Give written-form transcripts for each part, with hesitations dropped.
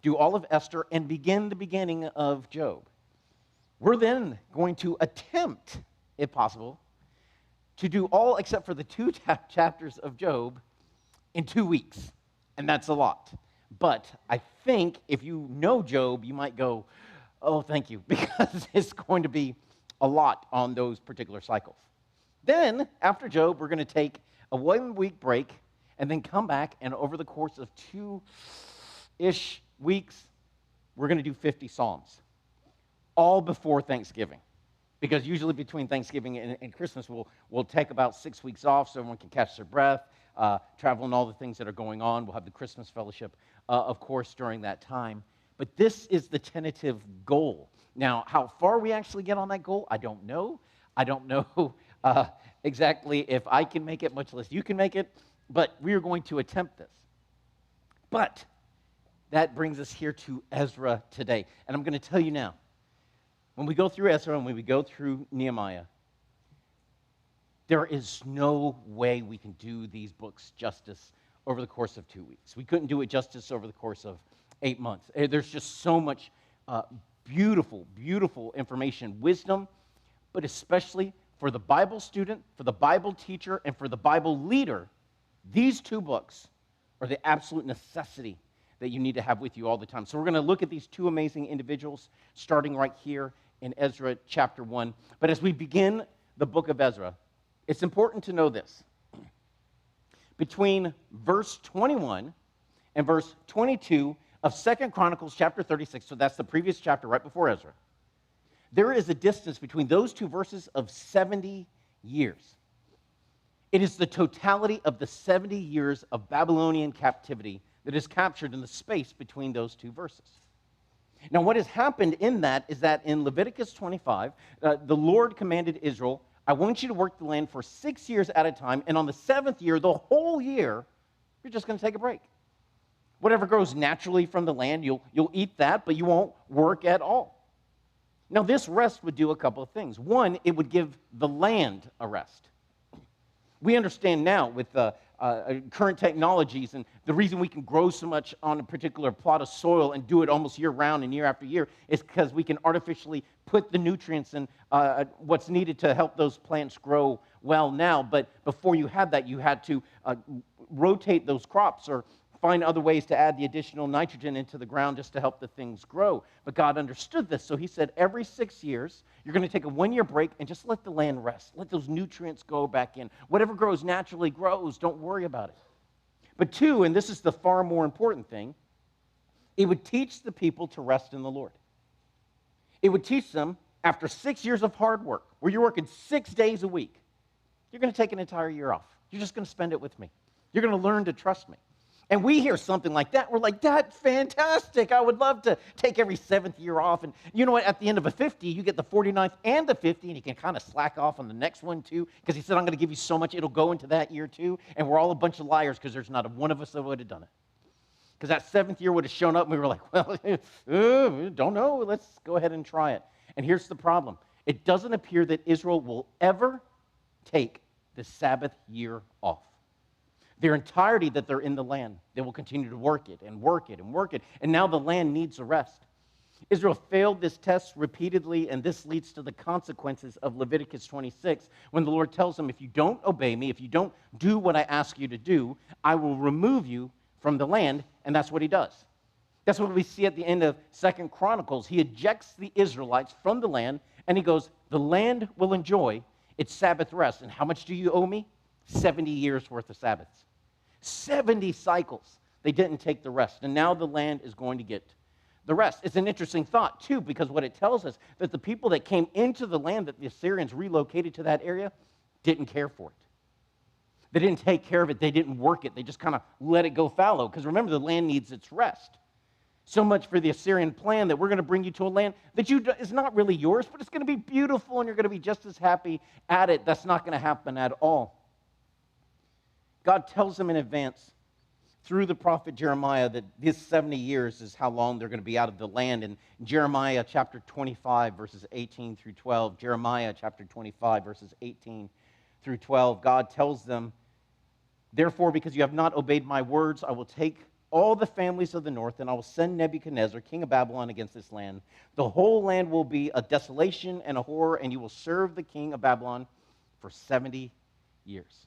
do all of Esther and begin the beginning of Job. We're then going to attempt, if possible, to do all except for the two chapters of Job in 2 weeks. And that's a lot. But I think if you know Job, you might go, oh, thank you, because it's going to be a lot on those particular cycles. Then, after Job, we're going to take a 1-week break and then come back, and over the course of 2-ish weeks, we're going to do 50 Psalms, all before Thanksgiving. Because usually between Thanksgiving and Christmas, we'll take about 6 weeks off so everyone can catch their breath, travel and all the things that are going on. We'll have the Christmas fellowship, of course, during that time. But this is the tentative goal. Now, how far we actually get on that goal, I don't know. I don't know exactly if I can make it, much less you can make it. But we are going to attempt this. But that brings us here to Ezra today. And I'm going to tell you now, when we go through Ezra and when we go through Nehemiah, there is no way we can do these books justice over the course of 2 weeks. We couldn't do it justice over the course of 8 months. There's just so much beautiful, beautiful information, wisdom, but especially for the Bible student, for the Bible teacher, and for the Bible leader, these 2 books are the absolute necessity that you need to have with you all the time. So we're going to look at these 2 amazing individuals, starting right here in Ezra chapter 1. But as we begin the book of Ezra, it's important to know this. Between verse 21 and verse 22 of 2 Chronicles chapter 36, so that's the previous chapter right before Ezra, there is a distance between those 2 verses of 70 years. It is the totality of the 70 years of Babylonian captivity that is captured in the space between those 2 verses. Now, what has happened in that is that in Leviticus 25, the Lord commanded Israel, I want you to work the land for 6 years at a time, and on the 7th year, the whole year, you're just going to take a break. Whatever grows naturally from the land, you'll eat that, but you won't work at all. Now, this rest would do a couple of things. One, it would give the land a rest. We understand now with current technologies, and the reason we can grow so much on a particular plot of soil and do it almost year-round and year after year is because we can artificially put the nutrients in what's needed to help those plants grow well now. But before you had that, you had to rotate those crops or find other ways to add the additional nitrogen into the ground just to help the things grow. But God understood this, so he said every 6 years, you're going to take a 1-year break and just let the land rest. Let those nutrients go back in. Whatever grows naturally grows. Don't worry about it. But 2, and this is the far more important thing, it would teach the people to rest in the Lord. It would teach them, after 6 years of hard work, where you're working 6 days a week, you're going to take an entire year off. You're just going to spend it with me. You're going to learn to trust me. And we hear something like that, we're like, that's fantastic. I would love to take every 7th year off. And you know what? At the end of a 50, you get the 49th and the 50, and you can kind of slack off on the next one too, because he said, I'm going to give you so much, it'll go into that year too. And we're all a bunch of liars because there's not one of us that would have done it. Because that 7th year would have shown up, and we were like, well, don't know. Let's go ahead and try it. And here's the problem. It doesn't appear that Israel will ever take the Sabbath year off. Their entirety that they're in the land, they will continue to work it and work it and work it. And now the land needs a rest. Israel failed this test repeatedly, and this leads to the consequences of Leviticus 26, when the Lord tells them, if you don't obey me, if you don't do what I ask you to do, I will remove you from the land, and that's what he does. That's what we see at the end of 2 Chronicles. He ejects the Israelites from the land, and he goes, the land will enjoy its Sabbath rest. And how much do you owe me? 70 years worth of Sabbaths. 70 cycles. They didn't take the rest, and now the land is going to get the rest. It's an interesting thought, too, because what it tells us that the people that came into the land that the Assyrians relocated to that area didn't care for it. They didn't take care of it. They didn't work it. They just kind of let it go fallow, because remember, the land needs its rest. So much for the Assyrian plan that we're going to bring you to a land that is not really yours, but it's going to be beautiful, and you're going to be just as happy at it. That's not going to happen at all. God tells them in advance through the prophet Jeremiah that this 70 years is how long they're going to be out of the land. In Jeremiah chapter 25, verses 18 through 12, Jeremiah chapter 25, verses 18 through 12, God tells them, therefore, because you have not obeyed my words, I will take all the families of the north, and I will send Nebuchadnezzar, king of Babylon, against this land. The whole land will be a desolation and a horror, and you will serve the king of Babylon for 70 years.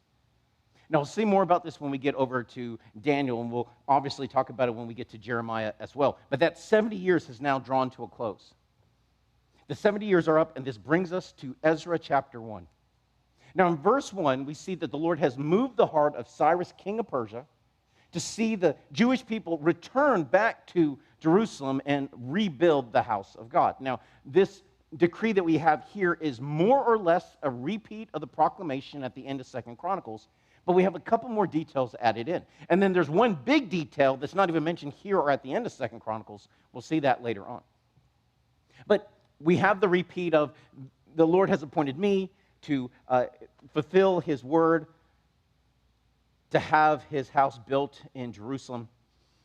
Now, we'll see more about this when we get over to Daniel, and we'll obviously talk about it when we get to Jeremiah as well. But that 70 years has now drawn to a close. The 70 years are up, and this brings us to Ezra chapter 1. Now, in verse 1, we see that the Lord has moved the heart of Cyrus, king of Persia, to see the Jewish people return back to Jerusalem and rebuild the house of God. Now, this decree that we have here is more or less a repeat of the proclamation at the end of 2 Chronicles, but we have a couple more details added in. And then there's one big detail that's not even mentioned here or at the end of 2 Chronicles. We'll see that later on. But we have the repeat of, the Lord has appointed me to fulfill his word, to have his house built in Jerusalem.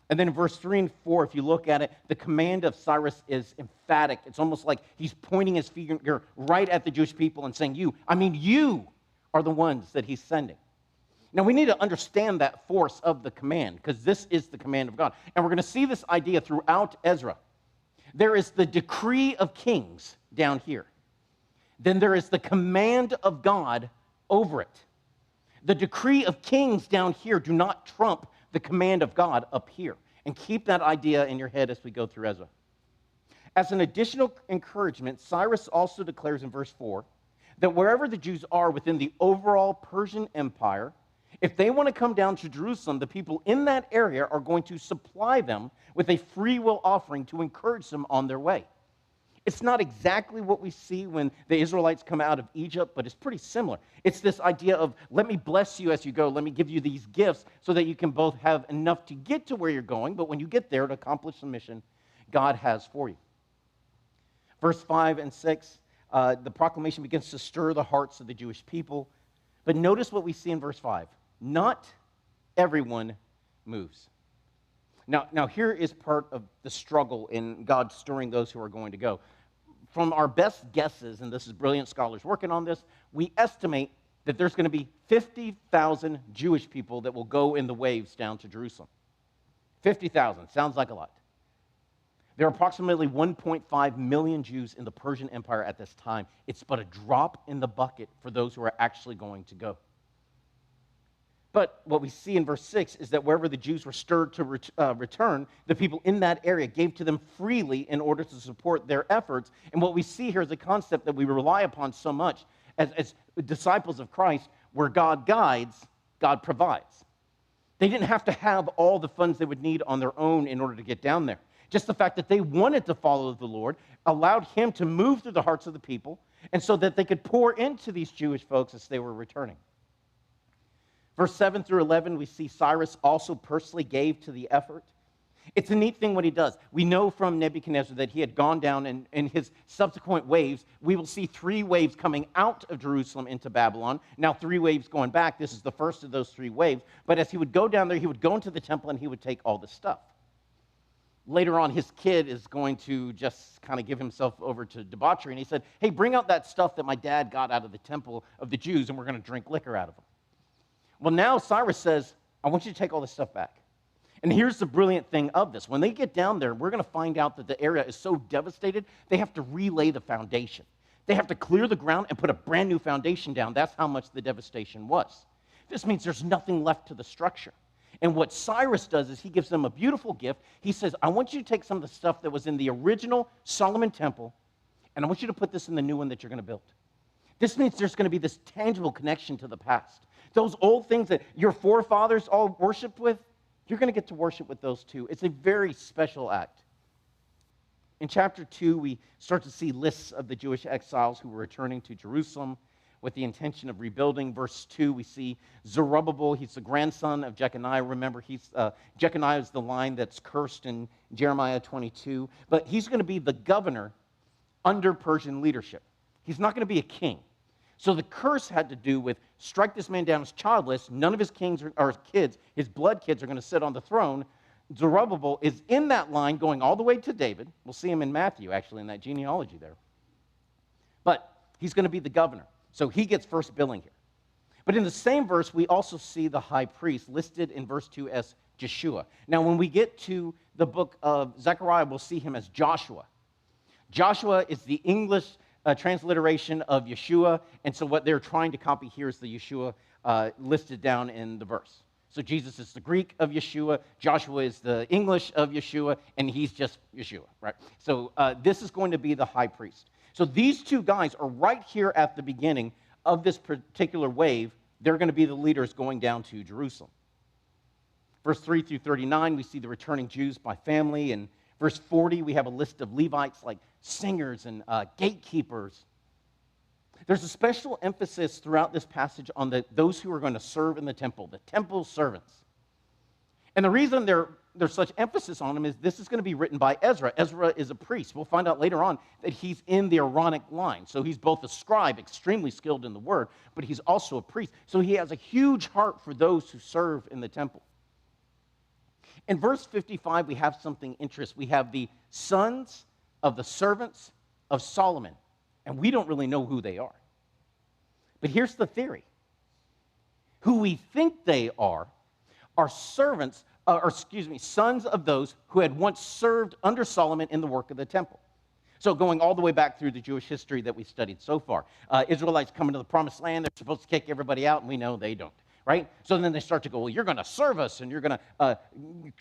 And then in verse 3 and 4, if you look at it, the command of Cyrus is emphatic. It's almost like he's pointing his finger right at the Jewish people and saying, you are the ones that he's sending. Now, we need to understand that force of the command, because this is the command of God. And we're going to see this idea throughout Ezra. There is the decree of kings down here. Then there is the command of God over it. The decree of kings down here do not trump the command of God up here. And keep that idea in your head as we go through Ezra. As an additional encouragement, Cyrus also declares in verse 4 that wherever the Jews are within the overall Persian Empire, if they want to come down to Jerusalem, the people in that area are going to supply them with a free will offering to encourage them on their way. It's not exactly what we see when the Israelites come out of Egypt, but it's pretty similar. It's this idea of, let me bless you as you go, let me give you these gifts so that you can both have enough to get to where you're going, but when you get there to accomplish the mission God has for you. Verse 5 and 6, the proclamation begins to stir the hearts of the Jewish people. But notice what we see in verse 5. Not everyone moves. Now, here is part of the struggle in God stirring those who are going to go. From our best guesses, and this is brilliant scholars working on this, we estimate that there's going to be 50,000 Jewish people that will go in the waves down to Jerusalem. 50,000, sounds like a lot. There are approximately 1.5 million Jews in the Persian Empire at this time. It's but a drop in the bucket for those who are actually going to go. But what we see in verse 6 is that wherever the Jews were stirred to return, the people in that area gave to them freely in order to support their efforts. And what we see here is a concept that we rely upon so much as disciples of Christ, where God guides, God provides. They didn't have to have all the funds they would need on their own in order to get down there. Just the fact that they wanted to follow the Lord allowed him to move through the hearts of the people, and so that they could pour into these Jewish folks as they were returning. Verse 7 through 11, we see Cyrus also personally gave to the effort. It's a neat thing what he does. We know from Nebuchadnezzar that he had gone down, and in his subsequent waves, we will see 3 waves coming out of Jerusalem into Babylon. Now 3 waves going back. This is the first of those 3 waves. But as he would go down there, he would go into the temple and he would take all the stuff. Later on, his kid is going to just kind of give himself over to debauchery. And he said, hey, bring out that stuff that my dad got out of the temple of the Jews, and we're going to drink liquor out of them. Well, now Cyrus says, I want you to take all this stuff back. And here's the brilliant thing of this. When they get down there, we're going to find out that the area is so devastated, they have to relay the foundation. They have to clear the ground and put a brand new foundation down. That's how much the devastation was. This means there's nothing left to the structure. And what Cyrus does is he gives them a beautiful gift. He says, I want you to take some of the stuff that was in the original Solomon temple, and I want you to put this in the new one that you're going to build. This means there's going to be this tangible connection to the past. Those old things that your forefathers all worshiped with, you're going to get to worship with those too. It's a very special act. In chapter 2, we start to see lists of the Jewish exiles who were returning to Jerusalem with the intention of rebuilding. Verse 2, we see Zerubbabel. He's the grandson of Jeconiah. Remember, Jeconiah is the line that's cursed in Jeremiah 22. But he's going to be the governor under Persian leadership. He's not going to be a king. So the curse had to do with strike this man down as childless. None of his kids, his blood kids, are going to sit on the throne. Zerubbabel is in that line going all the way to David. We'll see him in Matthew, actually, in that genealogy there. But he's going to be the governor. So he gets first billing here. But in the same verse, we also see the high priest listed in verse 2 as Jeshua. Now, when we get to the book of Zechariah, we'll see him as Joshua. Joshua is the English transliteration of Yeshua, and so what they're trying to copy here is the Yeshua listed down in the verse. So Jesus is the Greek of Yeshua, Joshua is the English of Yeshua, and he's just Yeshua, right? So this is going to be the high priest. So these two guys are right here at the beginning of this particular wave. They're going to be the leaders going down to Jerusalem. Verse 3 through 39, we see the returning Jews by family. And verse 40, we have a list of Levites like singers and gatekeepers. There's a special emphasis throughout this passage on those who are going to serve in the temple servants. And the reason there's such emphasis on them is this is going to be written by Ezra. Ezra is a priest. We'll find out later on that he's in the Aaronic line. So he's both a scribe, extremely skilled in the word, but he's also a priest. So he has a huge heart for those who serve in the temple. In verse 55, we have something interesting. We have the sons of the servants of Solomon, and we don't really know who they are. But here's the theory. Who we think they are servants, sons of those who had once served under Solomon in the work of the temple. So going all the way back through the Jewish history that we studied so far, Israelites come into the promised land, they're supposed to kick everybody out, and we know they don't. Right? So then they start to go, well, you're going to serve us, and you're going to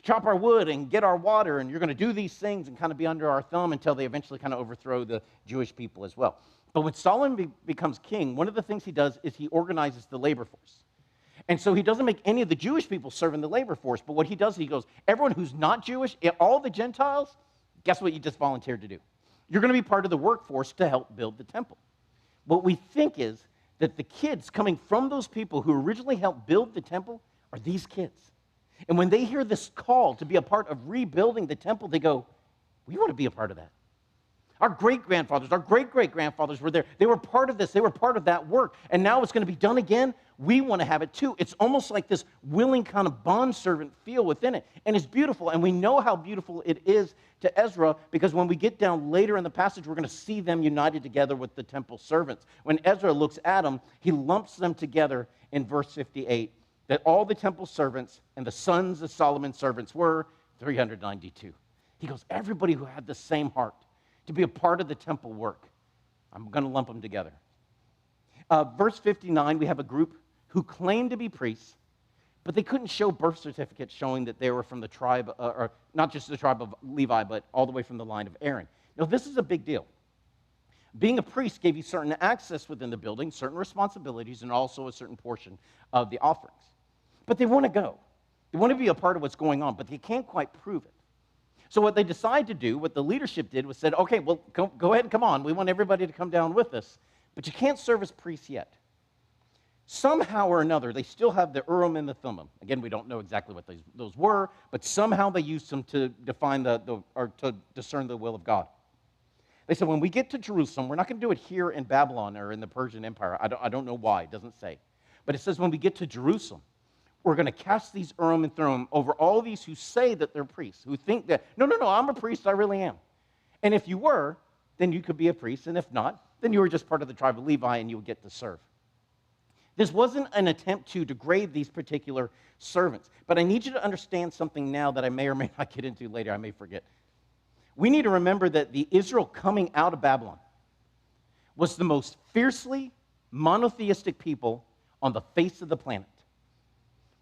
chop our wood and get our water, and you're going to do these things and kind of be under our thumb until they eventually kind of overthrow the Jewish people as well. But when Solomon becomes king, one of the things he does is he organizes the labor force. And so he doesn't make any of the Jewish people serve in the labor force, but what he does, he goes, everyone who's not Jewish, all the Gentiles, guess what you just volunteered to do? You're going to be part of the workforce to help build the temple. What we think is that the kids coming from those people who originally helped build the temple are these kids. And when they hear this call to be a part of rebuilding the temple, they go, we want to be a part of that. Our great-grandfathers, our great-great-grandfathers were there. They were part of this. They were part of that work. And now it's going to be done again. We want to have it too. It's almost like this willing kind of bondservant feel within it. And it's beautiful. And we know how beautiful it is to Ezra because when we get down later in the passage, we're going to see them united together with the temple servants. When Ezra looks at them, he lumps them together in verse 58 that all the temple servants and the sons of Solomon's servants were 392. He goes, everybody who had the same heart to be a part of the temple work, I'm going to lump them together. Verse 59, we have a group who claimed to be priests, but they couldn't show birth certificates showing that they were from the tribe, or not just the tribe of Levi, but all the way from the line of Aaron. Now, this is a big deal. Being a priest gave you certain access within the building, certain responsibilities, and also a certain portion of the offerings. But they want to go. They want to be a part of what's going on, but they can't quite prove it. So what they decided to do, what the leadership did, was said, okay, well, go ahead and come on. We want everybody to come down with us, but you can't serve as priests yet. Somehow or another, they still have the Urim and the Thummim. Again, we don't know exactly what those were, but somehow they used them to define or to discern the will of God. They said, when we get to Jerusalem, we're not going to do it here in Babylon or in the Persian Empire. I don't know why. It doesn't say. But it says when we get to Jerusalem, we're going to cast these Urim and Thummim over all these who say that they're priests, who think that, no, I'm a priest, I really am. And if you were, then you could be a priest, and if not, then you were just part of the tribe of Levi and you would get to serve. This wasn't an attempt to degrade these particular servants, but I need you to understand something now that I may or may not get into later, I may forget. We need to remember that the Israel coming out of Babylon was the most fiercely monotheistic people on the face of the planet.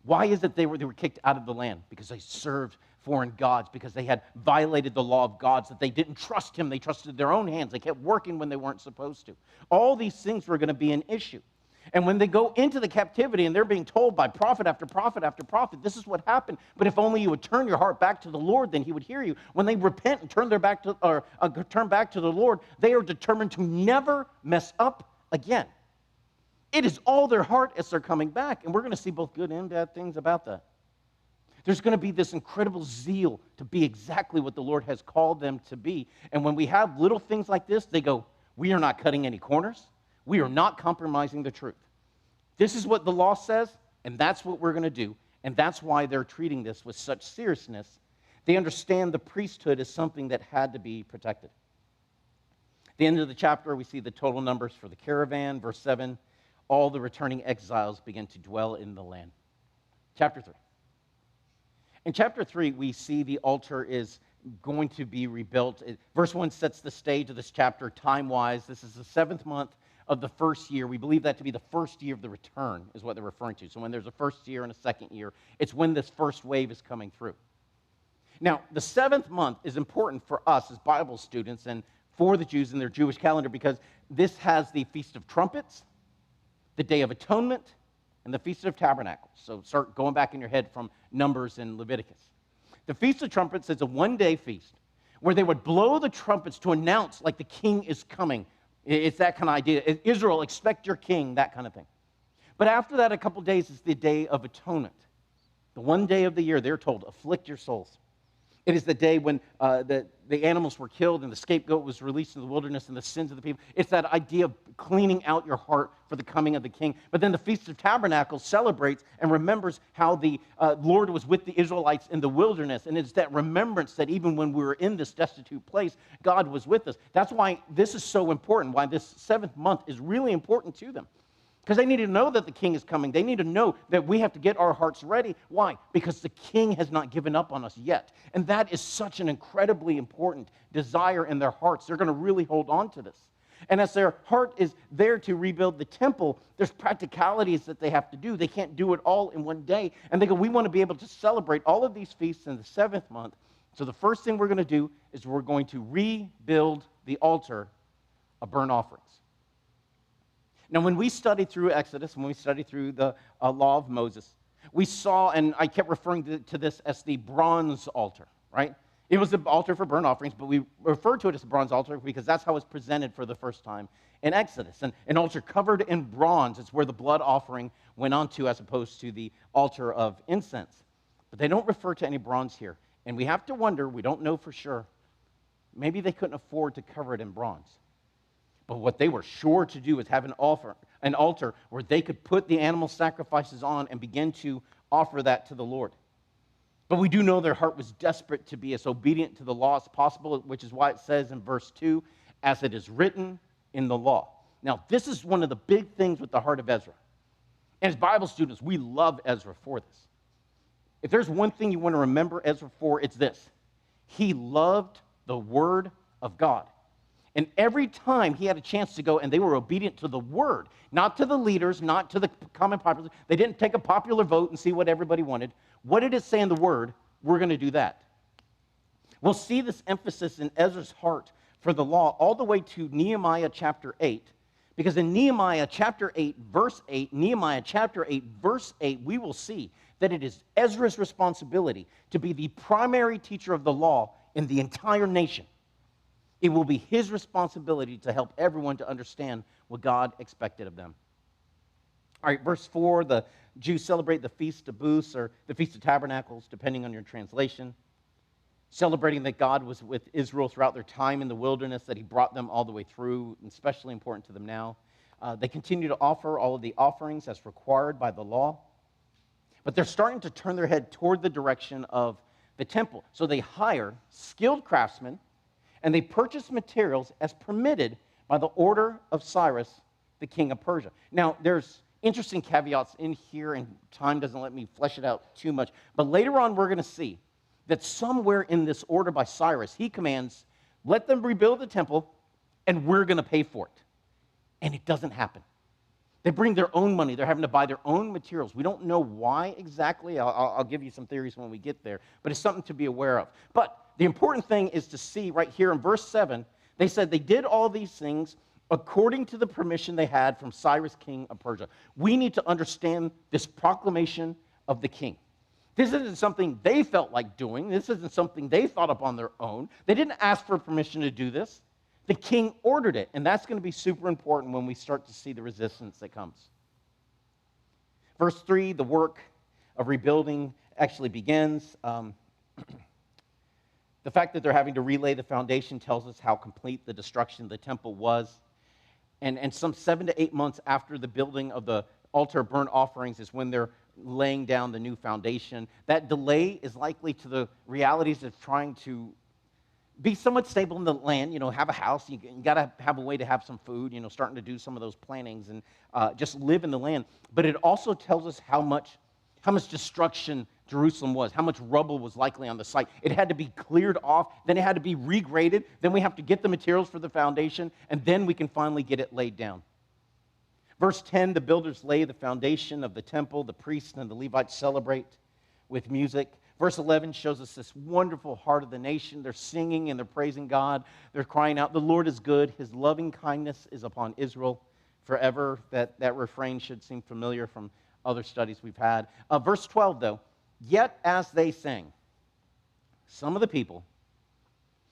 Why is it they were kicked out of the land? Because they served foreign gods, because they had violated the law of gods, that they didn't trust him, they trusted their own hands, they kept working when they weren't supposed to. All these things were going to be an issue. And when they go into the captivity and they're being told by prophet after prophet after prophet, this is what happened, but if only you would turn your heart back to the Lord, then he would hear you. When they repent and turn back to the Lord, they are determined to never mess up again. It is all their heart as they're coming back, and we're going to see both good and bad things about that. There's going to be this incredible zeal to be exactly what the Lord has called them to be. And when we have little things like this, they go, we are not cutting any corners. We are not compromising the truth. This is what the law says, and that's what we're going to do. And that's why they're treating this with such seriousness. They understand the priesthood is something that had to be protected. At the end of the chapter, we see the total numbers for the caravan. Verse 7, all the returning exiles begin to dwell in the land. Chapter 3. In chapter 3, we see the altar is going to be rebuilt. Verse 1 sets the stage of this chapter time-wise. This is the 7th month of the first year. We believe that to be the first year of the return is what they're referring to. So when there's a first year and a second year, it's when this first wave is coming through. Now, the 7th month is important for us as Bible students and for the Jews in their Jewish calendar because this has the Feast of Trumpets, the Day of Atonement, and the Feast of Tabernacles. So start going back in your head from Numbers and Leviticus. The Feast of Trumpets is a one-day feast where they would blow the trumpets to announce like the king is coming. It's that kind of idea. Israel, expect your king, that kind of thing. But after that, a couple days is the Day of Atonement. The one day of the year, they're told, afflict your souls. It is the day when the animals were killed and the scapegoat was released in the wilderness and the sins of the people. It's that idea of cleaning out your heart for the coming of the king. But then the Feast of Tabernacles celebrates and remembers how the Lord was with the Israelites in the wilderness. And it's that remembrance that even when we were in this destitute place, God was with us. That's why this is so important, why this 7th month is really important to them. Because they need to know that the king is coming. They need to know that we have to get our hearts ready. Why? Because the king has not given up on us yet. And that is such an incredibly important desire in their hearts. They're going to really hold on to this. And as their heart is there to rebuild the temple, there's practicalities that they have to do. They can't do it all in one day. And they go, we want to be able to celebrate all of these feasts in the 7th month. So the first thing we're going to do is we're going to rebuild the altar of burnt offerings. Now, when we studied through Exodus, when we studied through the law of Moses, we saw, and I kept referring to this as the bronze altar, right? It was the altar for burnt offerings, but we refer to it as the bronze altar because that's how it's presented for the first time in Exodus. And an altar covered in bronze, it's where the blood offering went onto as opposed to the altar of incense. But they don't refer to any bronze here. And we have to wonder, we don't know for sure, maybe they couldn't afford to cover it in bronze. But what they were sure to do is have an altar where they could put the animal sacrifices on and begin to offer that to the Lord. But we do know their heart was desperate to be as obedient to the law as possible, which is why it says in verse 2, as it is written in the law. Now, this is one of the big things with the heart of Ezra. And as Bible students, we love Ezra for this. If there's one thing you want to remember Ezra for, it's this. He loved the word of God. And every time he had a chance to go and they were obedient to the word, not to the leaders, not to the common populace. They didn't take a popular vote and see what everybody wanted. What did it say in the word? We're going to do that. We'll see this emphasis in Ezra's heart for the law all the way to Nehemiah chapter 8. Because in Nehemiah chapter 8, verse 8, Nehemiah chapter 8, verse 8, we will see that it is Ezra's responsibility to be the primary teacher of the law in the entire nation. It will be his responsibility to help everyone to understand what God expected of them. All right, verse 4, the Jews celebrate the Feast of Booths or the Feast of Tabernacles, depending on your translation, celebrating that God was with Israel throughout their time in the wilderness, that he brought them all the way through, and especially important to them now. They continue to offer all of the offerings as required by the law, but they're starting to turn their head toward the direction of the temple. So they hire skilled craftsmen, and they purchase materials as permitted by the order of Cyrus, the king of Persia. Now, there's interesting caveats in here, and time doesn't let me flesh it out too much. But later on, we're going to see that somewhere in this order by Cyrus, he commands, let them rebuild the temple, and we're going to pay for it. And it doesn't happen. They bring their own money. They're having to buy their own materials. We don't know why exactly. I'll give you some theories when we get there. But it's something to be aware of. But the important thing is to see right here in verse 7, they said they did all these things according to the permission they had from Cyrus, king of Persia. We need to understand this proclamation of the king. This isn't something they felt like doing. This isn't something they thought up on their own. They didn't ask for permission to do this. The king ordered it, and that's going to be super important when we start to see the resistance that comes. Verse 3, the work of rebuilding actually begins. The fact that they're having to relay the foundation tells us how complete the destruction of the temple was. And some 7 to 8 months after the building of the altar of burnt offerings is when they're laying down the new foundation. That delay is likely to the realities of trying to be somewhat stable in the land, have a house. You got to have a way to have some food, starting to do some of those plannings and just live in the land. But it also tells us how much destruction Jerusalem was, how much rubble was likely on the site. It had to be cleared off, then it had to be regraded, then we have to get the materials for the foundation, and then we can finally get it laid down. Verse 10, the builders lay the foundation of the temple, the priests and the Levites celebrate with music. Verse 11 shows us this wonderful heart of the nation. They're singing and they're praising God. They're crying out, the Lord is good. His loving kindness is upon Israel forever. That refrain should seem familiar from other studies we've had. Verse 12, though, yet as they sang, some of the people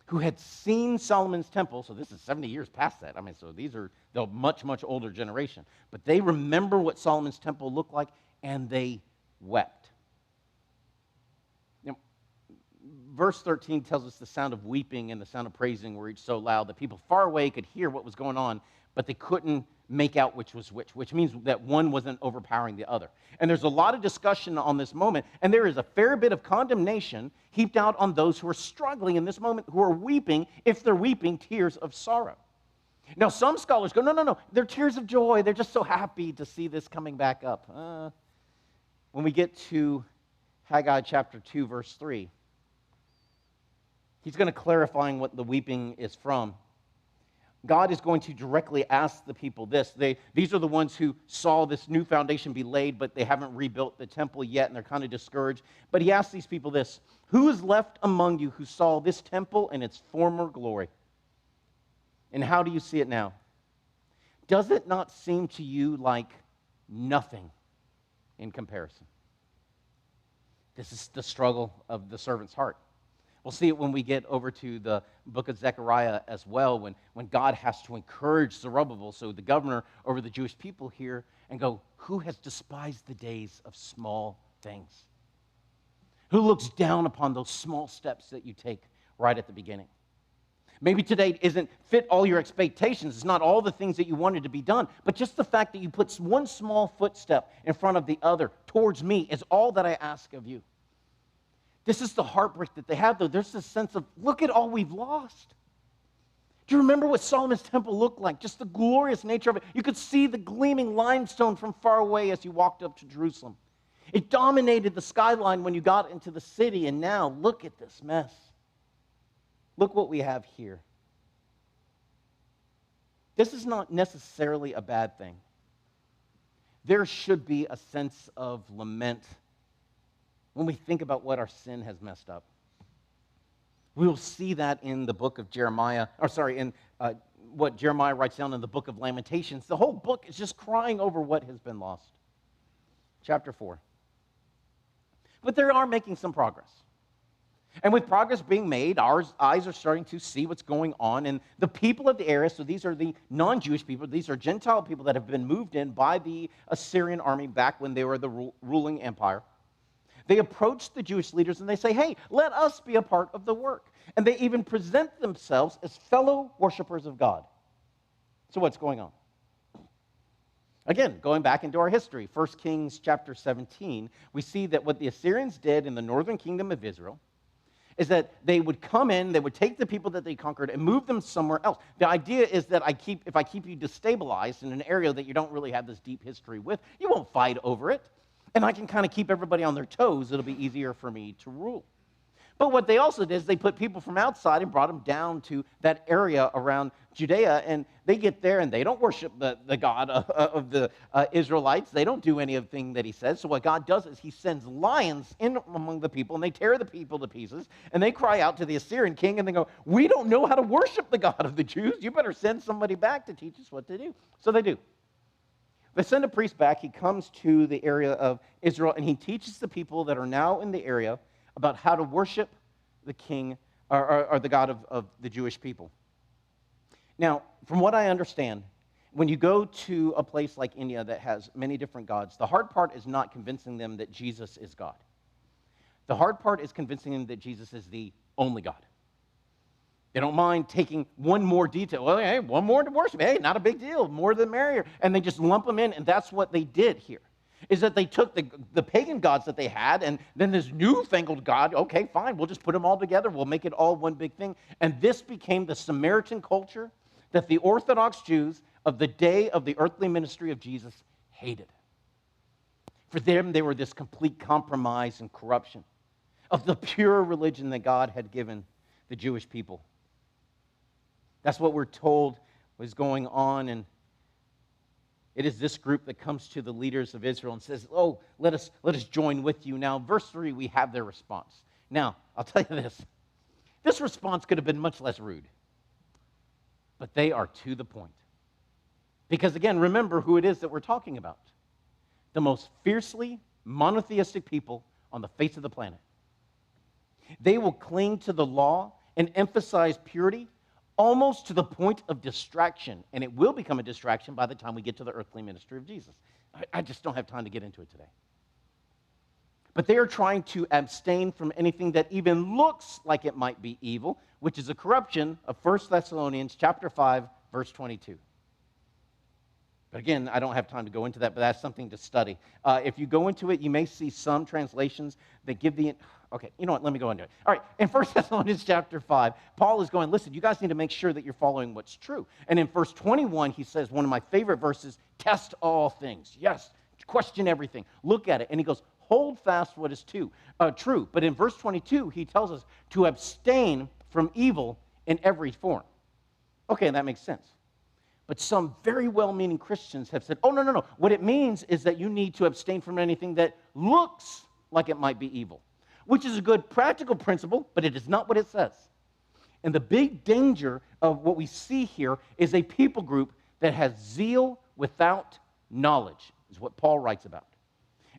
who had seen Solomon's temple, so this is 70 years past that. I mean, so these are the much, much older generation. But they remember what Solomon's temple looked like, and they wept. You know, verse 13 tells us the sound of weeping and the sound of praising were each so loud that people far away could hear what was going on, but they couldn't make out which was which means that one wasn't overpowering the other. And there's a lot of discussion on this moment, and there is a fair bit of condemnation heaped out on those who are struggling in this moment, who are weeping, if they're weeping tears of sorrow. Now, some scholars go, no, they're tears of joy. They're just so happy to see this coming back up. When we get to Haggai chapter 2, verse 3, he's going to clarifying what the weeping is from. God is going to directly ask the people this. These are the ones who saw this new foundation be laid, but they haven't rebuilt the temple yet, and they're kind of discouraged. But he asks these people this: who is left among you who saw this temple in its former glory? And how do you see it now? Does it not seem to you like nothing in comparison? This is the struggle of the servant's heart. We'll see it when we get over to the book of Zechariah as well, when God has to encourage Zerubbabel, so the governor over the Jewish people here, and go, who has despised the days of small things? Who looks down upon those small steps that you take right at the beginning? Maybe today isn't fit all your expectations. It's not all the things that you wanted to be done, but just the fact that you put one small footstep in front of the other towards me is all that I ask of you. This is the heartbreak that they have, though. There's this sense of, look at all we've lost. Do you remember what Solomon's temple looked like? Just the glorious nature of it. You could see the gleaming limestone from far away as you walked up to Jerusalem. It dominated the skyline when you got into the city, and now look at this mess. Look what we have here. This is not necessarily a bad thing. There should be a sense of lament when we think about what our sin has messed up. We will see that in the book of Jeremiah, in what Jeremiah writes down in the book of Lamentations. The whole book is just crying over what has been lost. Chapter 4. But they are making some progress. And with progress being made, our eyes are starting to see what's going on. And the people of the area, so these are the non-Jewish people, these are Gentile people that have been moved in by the Assyrian army back when they were the ruling empire. They approach the Jewish leaders and they say, hey, let us be a part of the work. And they even present themselves as fellow worshipers of God. So what's going on? Again, going back into our history, 1 Kings chapter 17, we see that what the Assyrians did in the northern kingdom of Israel is that they would come in, they would take the people that they conquered and move them somewhere else. The idea is that if I keep you destabilized in an area that you don't really have this deep history with, you won't fight over it. And I can kind of keep everybody on their toes. It'll be easier for me to rule. But what they also did is they put people from outside and brought them down to that area around Judea, and they get there and they don't worship the God of the Israelites. They don't do anything that he says. So what God does is he sends lions in among the people, and they tear the people to pieces, and they cry out to the Assyrian king, and they go, we don't know how to worship the God of the Jews. You better send somebody back to teach us what to do. So they do. They send a priest back. He comes to the area of Israel, and he teaches the people that are now in the area about how to worship the king or the God of the Jewish people. Now, from what I understand, when you go to a place like India that has many different gods, the hard part is not convincing them that Jesus is God. The hard part is convincing them that Jesus is the only God. They don't mind taking one more detail. Well, hey, one more to worship. Hey, not a big deal. More the merrier. And they just lump them in, and that's what they did here, is that they took the pagan gods that they had, and then this newfangled God, okay, fine, we'll just put them all together. We'll make it all one big thing. And this became the Samaritan culture that the Orthodox Jews of the day of the earthly ministry of Jesus hated. For them, they were this complete compromise and corruption of the pure religion that God had given the Jewish people. That's what we're told was going on, and it is this group that comes to the leaders of Israel and says, oh, let us join with you. Now, verse 3, we have their response. Now, I'll tell you this. This response could have been much less rude, but they are to the point. Because again, remember who it is that we're talking about. The most fiercely monotheistic people on the face of the planet. They will cling to the law and emphasize purity almost to the point of distraction. And it will become a distraction by the time we get to the earthly ministry of Jesus. I just don't have time to get into it today. But they are trying to abstain from anything that even looks like it might be evil, which is a corruption of 1 Thessalonians chapter 5, verse 22. But again, I don't have time to go into that, but that's something to study. If you go into it, you may see some translations that give the... Okay, you know what? Let me go into it. All right, in 1 Thessalonians chapter 5, Paul is going, listen, you guys need to make sure that you're following what's true. And in verse 21, he says, one of my favorite verses, test all things. Yes, question everything. Look at it. And he goes, hold fast what is true. But in verse 22, he tells us to abstain from evil in every form. Okay, that makes sense. But some very well-meaning Christians have said, oh, no. What it means is that you need to abstain from anything that looks like it might be evil, which is a good practical principle, but it is not what it says. And the big danger of what we see here is a people group that has zeal without knowledge, is what Paul writes about.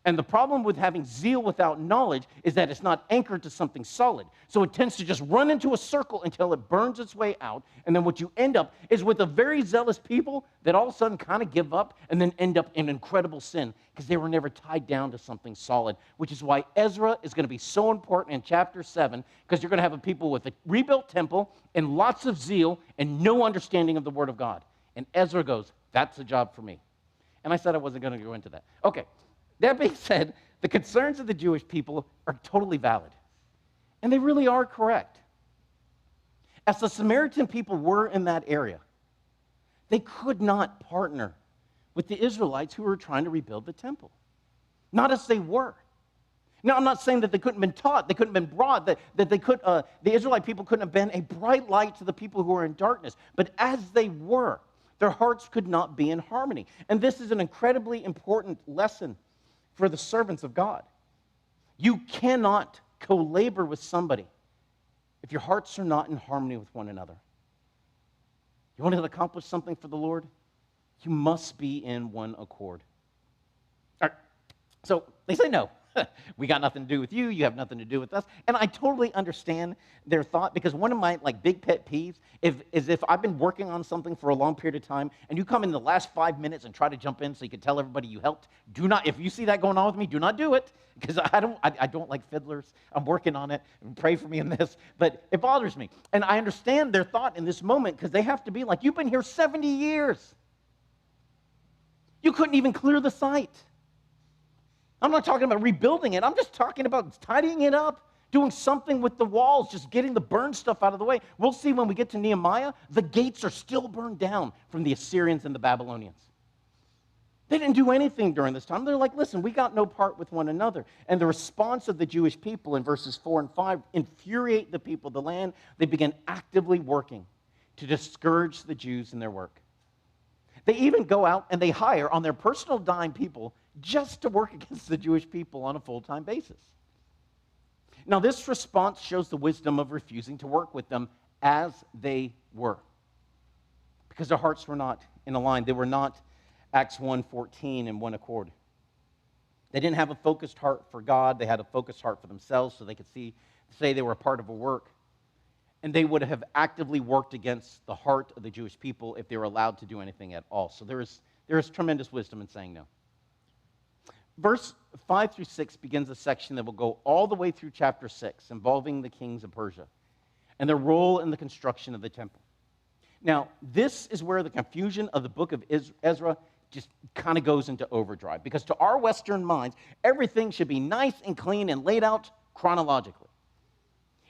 And the problem with having zeal without knowledge is that it's not anchored to something solid. So it tends to just run into a circle until it burns its way out. And then what you end up is with a very zealous people that all of a sudden kind of give up and then end up in incredible sin because they were never tied down to something solid, which is why Ezra is going to be so important in chapter 7, because you're going to have a people with a rebuilt temple and lots of zeal and no understanding of the Word of God. And Ezra goes, that's a job for me. And I said I wasn't going to go into that. Okay. That being said, the concerns of the Jewish people are totally valid. And they really are correct. As the Samaritan people were in that area, they could not partner with the Israelites who were trying to rebuild the temple. Not as they were. Now, I'm not saying that they couldn't have been taught, they couldn't have been brought, that the Israelite people couldn't have been a bright light to the people who were in darkness. But as they were, their hearts could not be in harmony. And this is an incredibly important lesson for the servants of God. You cannot co-labor with somebody if your hearts are not in harmony with one another. You want to accomplish something for the Lord? You must be in one accord. All right. So they say no. We got nothing to do with you. You have nothing to do with us. And I totally understand their thought, because one of my big pet peeves is if I've been working on something for a long period of time and you come in the last 5 minutes and try to jump in so you can tell everybody you helped. Do not, if you see that going on with me, do not do it, because I don't like fiddlers. I'm working on it. Pray for me in this, but it bothers me. And I understand their thought in this moment, because they have to be like, you've been here 70 years. You couldn't even clear the site. I'm not talking about rebuilding it. I'm just talking about tidying it up, doing something with the walls, just getting the burned stuff out of the way. We'll see when we get to Nehemiah, the gates are still burned down from the Assyrians and the Babylonians. They didn't do anything during this time. They're like, listen, we got no part with one another. And the response of the Jewish people in verses 4 and 5 infuriate the people of the land. They begin actively working to discourage the Jews in their work. They even go out and they hire on their personal dime people just to work against the Jewish people on a full-time basis. Now, this response shows the wisdom of refusing to work with them as they were, because their hearts were not in a line. They were not, Acts 1:14, in one accord. They didn't have a focused heart for God. They had a focused heart for themselves, so they could say they were a part of a work. And they would have actively worked against the heart of the Jewish people if they were allowed to do anything at all. So there is tremendous wisdom in saying no. Verse 5 through 6 begins a section that will go all the way through chapter 6, involving the kings of Persia and their role in the construction of the temple. Now, this is where the confusion of the book of Ezra just kind of goes into overdrive, because to our Western minds, everything should be nice and clean and laid out chronologically.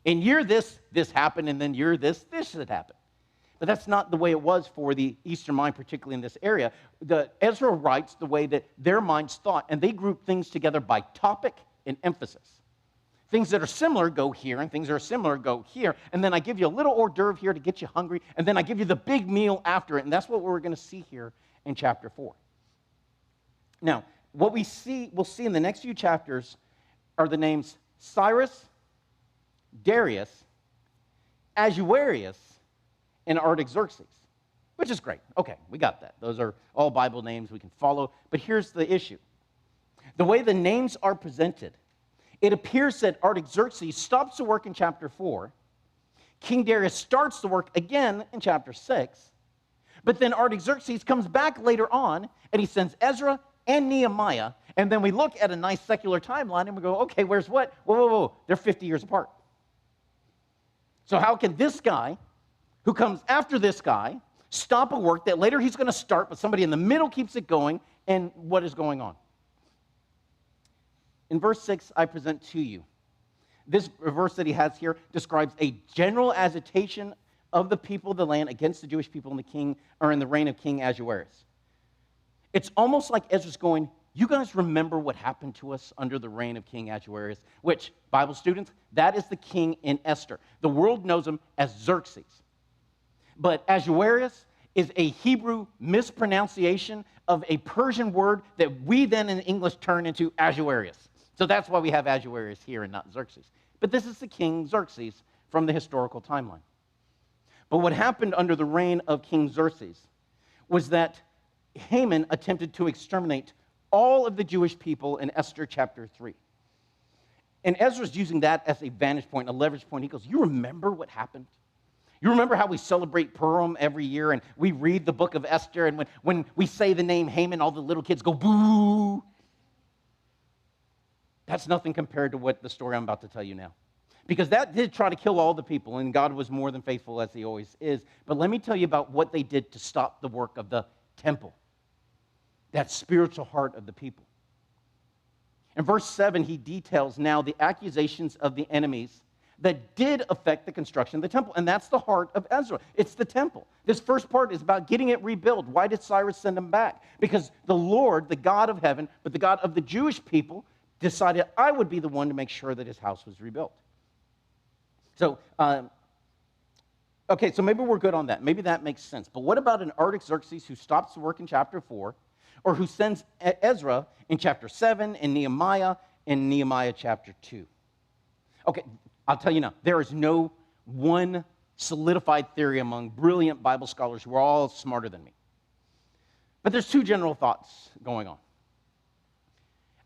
In year this happened, and then year this should happen. But that's not the way it was for the Eastern mind, particularly in this area. Ezra writes the way that their minds thought, and they group things together by topic and emphasis. Things that are similar go here, and things that are similar go here. And then I give you a little hors d'oeuvre here to get you hungry, and then I give you the big meal after it. And that's what we're going to see here in chapter 4. Now, what we'll see in the next few chapters are the names Cyrus, Darius, Ahasuerus, and Artaxerxes, which is great. Okay, we got that. Those are all Bible names we can follow. But here's the issue. The way the names are presented, it appears that Artaxerxes stops to work in chapter 4. King Darius starts to work again in chapter 6. But then Artaxerxes comes back later on, and he sends Ezra and Nehemiah. And then we look at a nice secular timeline, and we go, okay, where's what? Whoa. They're 50 years apart. So how can this guy, who comes after this guy, stop a work that later he's going to start, but somebody in the middle keeps it going, and what is going on? In verse 6, I present to you. This verse that he has here describes a general agitation of the people of the land against the Jewish people in the reign of King Ahasuerus. It's almost like Ezra's going, you guys remember what happened to us under the reign of King Ahasuerus, which, Bible students, that is the king in Esther. The world knows him as Xerxes. But Ahasuerus is a Hebrew mispronunciation of a Persian word that we then in English turn into Ahasuerus. So that's why we have Ahasuerus here and not Xerxes. But this is the king Xerxes from the historical timeline. But what happened under the reign of King Xerxes was that Haman attempted to exterminate all of the Jewish people in Esther chapter 3. And Ezra's using that as a vantage point, a leverage point. He goes, you remember what happened? You remember how we celebrate Purim every year and we read the book of Esther, and when we say the name Haman, all the little kids go, boo. That's nothing compared to what the story I'm about to tell you now. Because that did try to kill all the people, and God was more than faithful as he always is. But let me tell you about what they did to stop the work of the temple, that spiritual heart of the people. In verse 7, he details now the accusations of the enemies that did affect the construction of the temple. And that's the heart of Ezra. It's the temple. This first part is about getting it rebuilt. Why did Cyrus send them back? Because the Lord, the God of heaven, but the God of the Jewish people, decided I would be the one to make sure that his house was rebuilt. So, okay, so maybe we're good on that. Maybe that makes sense. But what about an Artaxerxes who stops to work in chapter 4, or who sends Ezra in chapter 7, and Nehemiah in Nehemiah chapter 2? Okay, I'll tell you now, there is no one solidified theory among brilliant Bible scholars who are all smarter than me. But there's two general thoughts going on.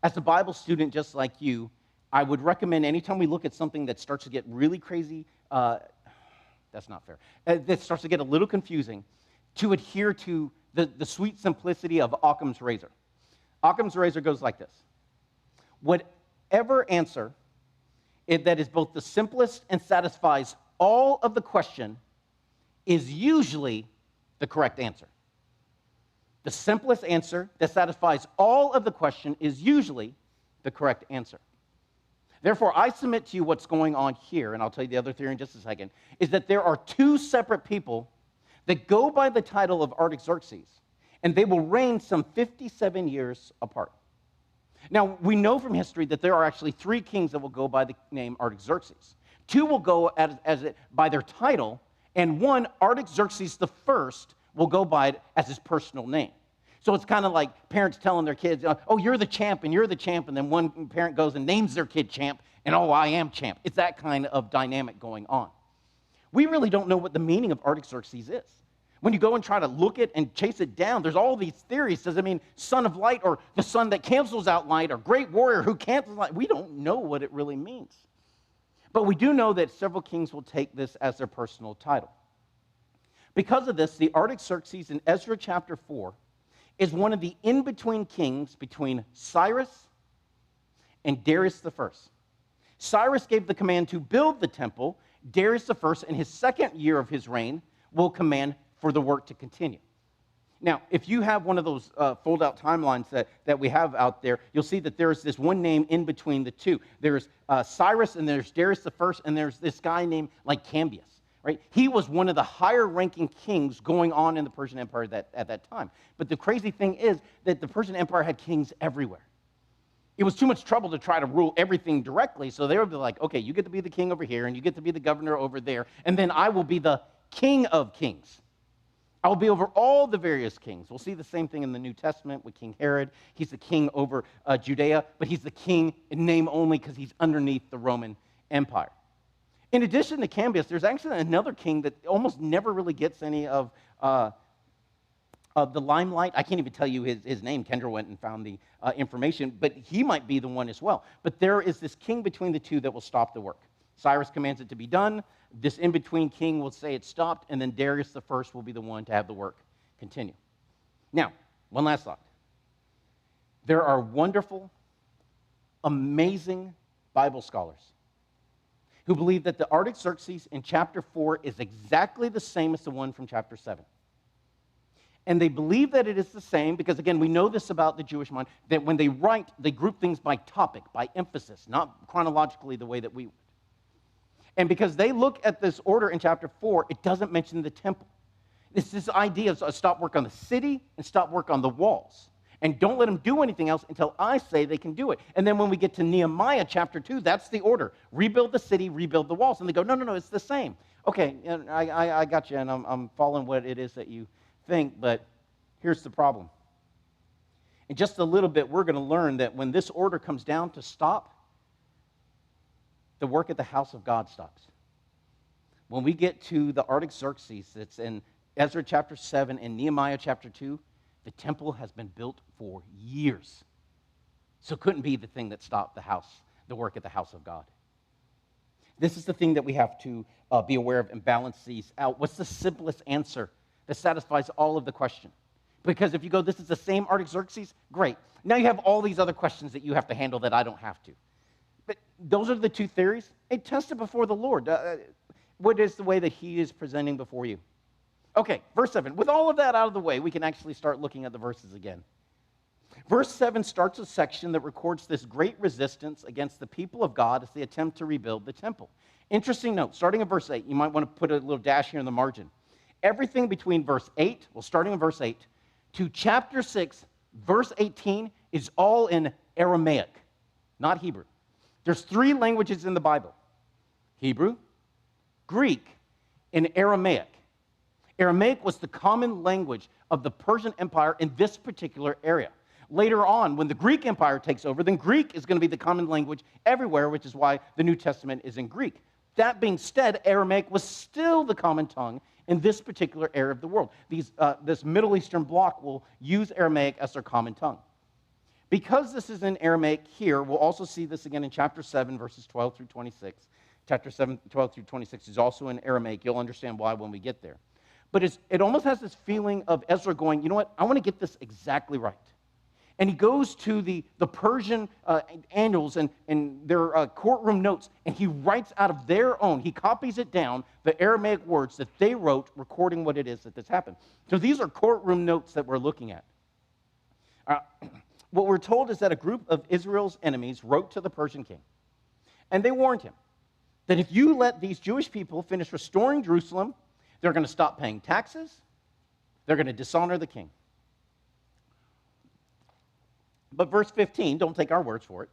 As a Bible student just like you, I would recommend anytime we look at something that starts to get really crazy, that's not fair, that starts to get a little confusing, to adhere to the sweet simplicity of Occam's razor. Occam's razor goes like this. Whatever answer that is both the simplest and satisfies all of the question is usually the correct answer. The simplest answer that satisfies all of the question is usually the correct answer. Therefore, I submit to you what's going on here, and I'll tell you the other theory in just a second, is that there are two separate people that go by the title of Artaxerxes, and they will reign some 57 years apart. Now, we know from history that there are actually three kings that will go by the name Artaxerxes. Two will go by their title, and one, Artaxerxes the First, will go by it as his personal name. So it's kind of like parents telling their kids, oh, you're the champ, and you're the champ, and then one parent goes and names their kid champ, and oh, I am champ. It's that kind of dynamic going on. We really don't know what the meaning of Artaxerxes is. When you go and try to look it and chase it down, there's all these theories. Does it mean son of light, or the son that cancels out light, or great warrior who cancels light? We don't know what it really means. But we do know that several kings will take this as their personal title. Because of this, the Artaxerxes in Ezra chapter 4 is one of the in-between kings between Cyrus and Darius the First. Cyrus gave the command to build the temple. Darius the First, in his second year of his reign, will command for the work to continue. Now, if you have one of those fold-out timelines that we have out there, you'll see that there's this one name in between the two. There's Cyrus, and there's Darius the First, and there's this guy named like Cambius. right? He was one of the higher-ranking kings going on in the Persian Empire at that time. But the crazy thing is that the Persian Empire had kings everywhere. It was too much trouble to try to rule everything directly, so they would be like, okay, you get to be the king over here, and you get to be the governor over there, and then I will be the king of kings. I will be over all the various kings. We'll see the same thing in the New Testament with King Herod. He's the king over Judea, but he's the king in name only because he's underneath the Roman Empire. In addition to Cambyses, there's actually another king that almost never really gets any of the limelight. I can't even tell you his name. Kendra went and found the information, but he might be the one as well. But there is this king between the two that will stop the work. Cyrus commands it to be done. This in-between king will say it's stopped, and then Darius the first will be the one to have the work continue. Now, one last thought. There are wonderful, amazing Bible scholars who believe that the Artaxerxes in chapter 4 is exactly the same as the one from chapter 7. And they believe that it is the same because, again, we know this about the Jewish mind, that when they write, they group things by topic, by emphasis, not chronologically the way that we would. And because they look at this order in chapter 4, it doesn't mention the temple. It's this idea of stop work on the city and stop work on the walls. And don't let them do anything else until I say they can do it. And then when we get to Nehemiah chapter 2, that's the order. Rebuild the city, rebuild the walls. And they go, no, it's the same. Okay, I got you, and I'm following what it is that you think, but here's the problem. In just a little bit, we're going to learn that when this order comes down to stop, the work at the house of God stops. When we get to the Artaxerxes that's in Ezra chapter 7 and Nehemiah chapter 2, the temple has been built for years. So it couldn't be the thing that stopped the work at the house of God. This is the thing that we have to be aware of and balance these out. What's the simplest answer that satisfies all of the question? Because if you go, this is the same Artaxerxes, great. Now you have all these other questions that you have to handle that I don't have to. But those are the two theories. Hey, test it before the Lord. What is the way that he is presenting before you? Okay, verse 7. With all of that out of the way, we can actually start looking at the verses again. Verse 7 starts a section that records this great resistance against the people of God as they attempt to rebuild the temple. Interesting note, starting in verse 8, you might want to put a little dash here in the margin. Everything between verse 8, starting in verse 8, to chapter 6, verse 18, is all in Aramaic, not Hebrew. There's 3 languages in the Bible: Hebrew, Greek, and Aramaic. Aramaic was the common language of the Persian Empire in this particular area. Later on, when the Greek Empire takes over, then Greek is going to be the common language everywhere, which is why the New Testament is in Greek. That being said, Aramaic was still the common tongue in this particular area of the world. This Middle Eastern bloc will use Aramaic as their common tongue. Because this is in Aramaic here, we'll also see this again in chapter 7, verses 12 through 26. Chapter 7, 12 through 26 is also in Aramaic. You'll understand why when we get there. But it almost has this feeling of Ezra going, you know what, I want to get this exactly right. And he goes to the Persian annals and their courtroom notes, and he writes out of their own, he copies it down, the Aramaic words that they wrote recording what it is that this happened. So these are courtroom notes that we're looking at. What we're told is that a group of Israel's enemies wrote to the Persian king, and they warned him that if you let these Jewish people finish restoring Jerusalem, they're going to stop paying taxes, they're going to dishonor the king. But verse 15, don't take our words for it.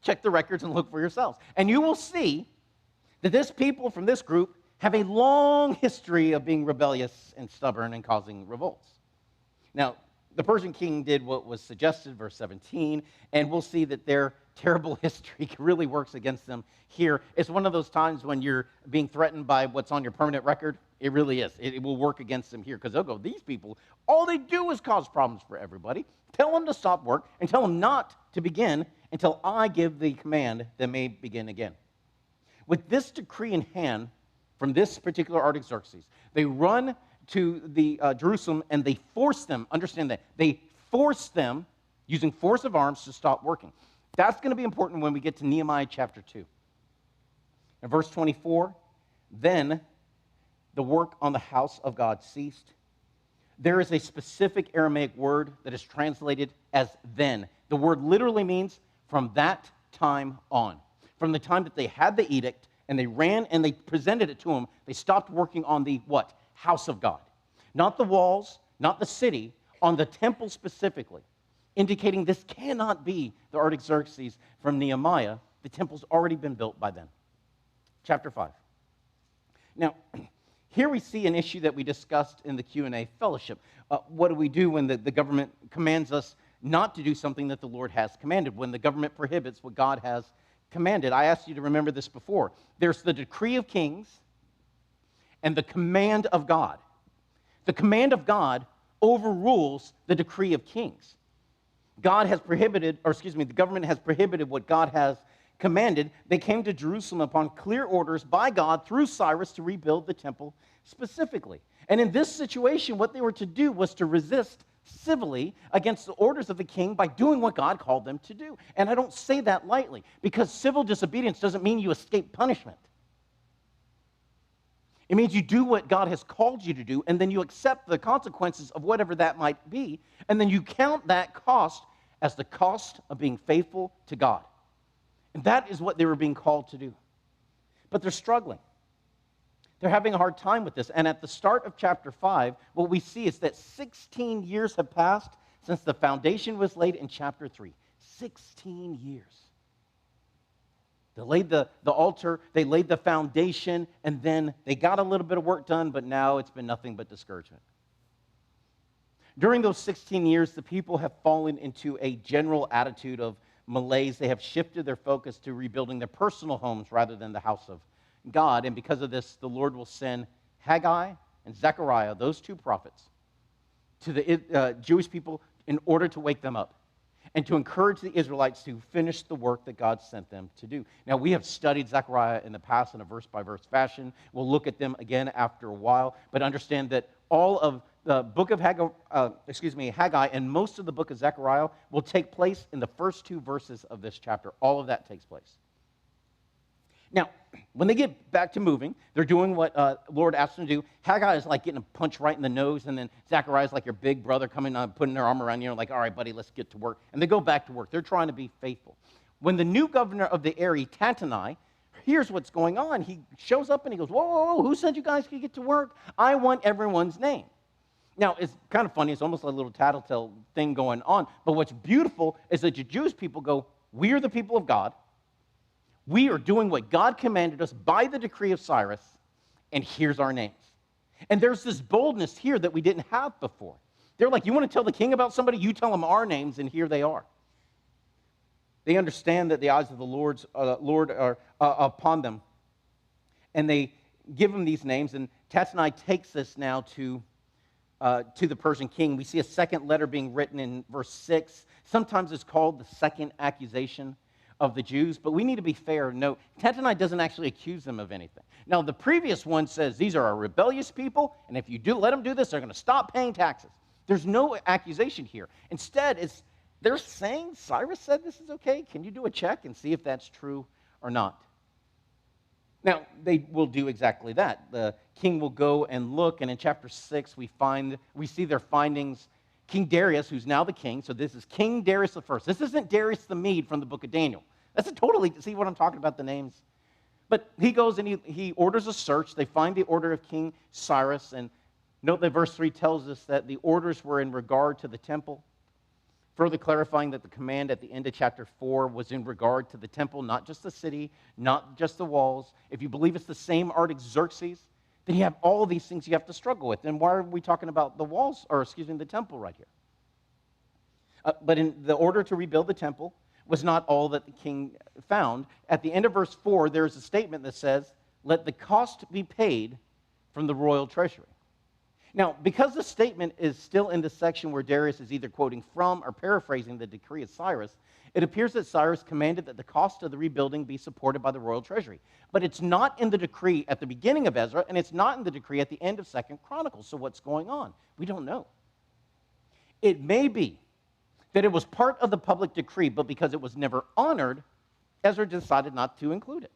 Check the records and look for yourselves. And you will see that this people from this group have a long history of being rebellious and stubborn and causing revolts. Now, the Persian king did what was suggested, verse 17, and we'll see that their terrible history really works against them here. It's one of those times when you're being threatened by what's on your permanent record. It really is. It will work against them here because they'll go, these people, all they do is cause problems for everybody. Tell them to stop work and tell them not to begin until I give the command that may begin again. With this decree in hand from this particular Artaxerxes, they run to the Jerusalem and they force them, understand that, they force them using force of arms to stop working. That's going to be important when we get to Nehemiah chapter 2. In verse 24, then the work on the house of God ceased. There is a specific Aramaic word that is translated as then. The word literally means from that time on. From the time that they had the edict and they ran and they presented it to him. They stopped working on the what? House of God. Not the walls, not the city, on the temple specifically, indicating this cannot be the Artaxerxes from Nehemiah. The temple's already been built by then. Chapter 5. Now, here we see an issue that we discussed in the Q&A fellowship. What do we do when the government commands us not to do something that the Lord has commanded, when the government prohibits what God has commanded? I asked you to remember this before. There's the decree of kings and the command of God. The command of God overrules the decree of kings. God has prohibited, the government has prohibited what God has commanded. They came to Jerusalem upon clear orders by God through Cyrus to rebuild the temple specifically. And in this situation, what they were to do was to resist civilly against the orders of the king by doing what God called them to do. And I don't say that lightly, because civil disobedience doesn't mean you escape punishment. It means you do what God has called you to do, and then you accept the consequences of whatever that might be, and then you count that cost as the cost of being faithful to God. And that is what they were being called to do. But they're struggling. They're having a hard time with this. And at the start of chapter 5, what we see is that 16 years have passed since the foundation was laid in chapter 3. 16 years. They laid the altar, they laid the foundation, and then they got a little bit of work done, but now it's been nothing but discouragement. During those 16 years, the people have fallen into a general attitude of malaise. They have shifted their focus to rebuilding their personal homes rather than the house of God. And because of this, the Lord will send Haggai and Zechariah, those two prophets, to the Jewish people in order to wake them up and to encourage the Israelites to finish the work that God sent them to do. Now, we have studied Zechariah in the past in a verse-by-verse fashion. We'll look at them again after a while, but understand that all of the book of Haggai and most of the book of Zechariah will take place in the first 2 verses of this chapter. All of that takes place. Now, when they get back to moving, they're doing what Lord asked them to do. Haggai is like getting a punch right in the nose, and then Zechariah is like your big brother coming on, putting their arm around you, like, all right, buddy, let's get to work. And they go back to work. They're trying to be faithful. When the new governor of the area, Tattenai, hears what's going on, he shows up and he goes, whoa, who said you guys could get to work? I want everyone's name. Now, it's kind of funny. It's almost like a little tattletale thing going on. But what's beautiful is that the Jewish people go, we are the people of God. We are doing what God commanded us by the decree of Cyrus, and here's our names. And there's this boldness here that we didn't have before. They're like, you want to tell the king about somebody? You tell them our names, and here they are. They understand that the eyes of the Lord are upon them, and they give them these names. And Tattenai takes this now to the Persian king. We see a second letter being written in verse 6. Sometimes it's called the second accusation of the Jews, but we need to be fair and note, Tattenai doesn't actually accuse them of anything. Now, the previous one says these are a rebellious people, and if you let them do this, they're going to stop paying taxes. There's no accusation here. Instead, they're saying, Cyrus said this is okay. Can you do a check and see if that's true or not? Now, they will do exactly that. The king will go and look, and in chapter 6, we see their findings. King Darius, who's now the king, so this is King Darius the First. This isn't Darius the Mede from the book of Daniel. That's see what I'm talking about, the names? But he goes and he orders a search. They find the order of King Cyrus, and note that verse 3 tells us that the orders were in regard to the temple, further clarifying that the command at the end of chapter 4 was in regard to the temple, not just the city, not just the walls. If you believe it's the same Artaxerxes, then you have all these things you have to struggle with. And why are we talking about the temple right here? But in the order to rebuild the temple was not all that the king found. At the end of verse 4, there's a statement that says, let the cost be paid from the royal treasury. Now, because the statement is still in the section where Darius is either quoting from or paraphrasing the decree of Cyrus, it appears that Cyrus commanded that the cost of the rebuilding be supported by the royal treasury. But it's not in the decree at the beginning of Ezra, and it's not in the decree at the end of 2 Chronicles. So what's going on? We don't know. It may be that it was part of the public decree, but because it was never honored, Ezra decided not to include it.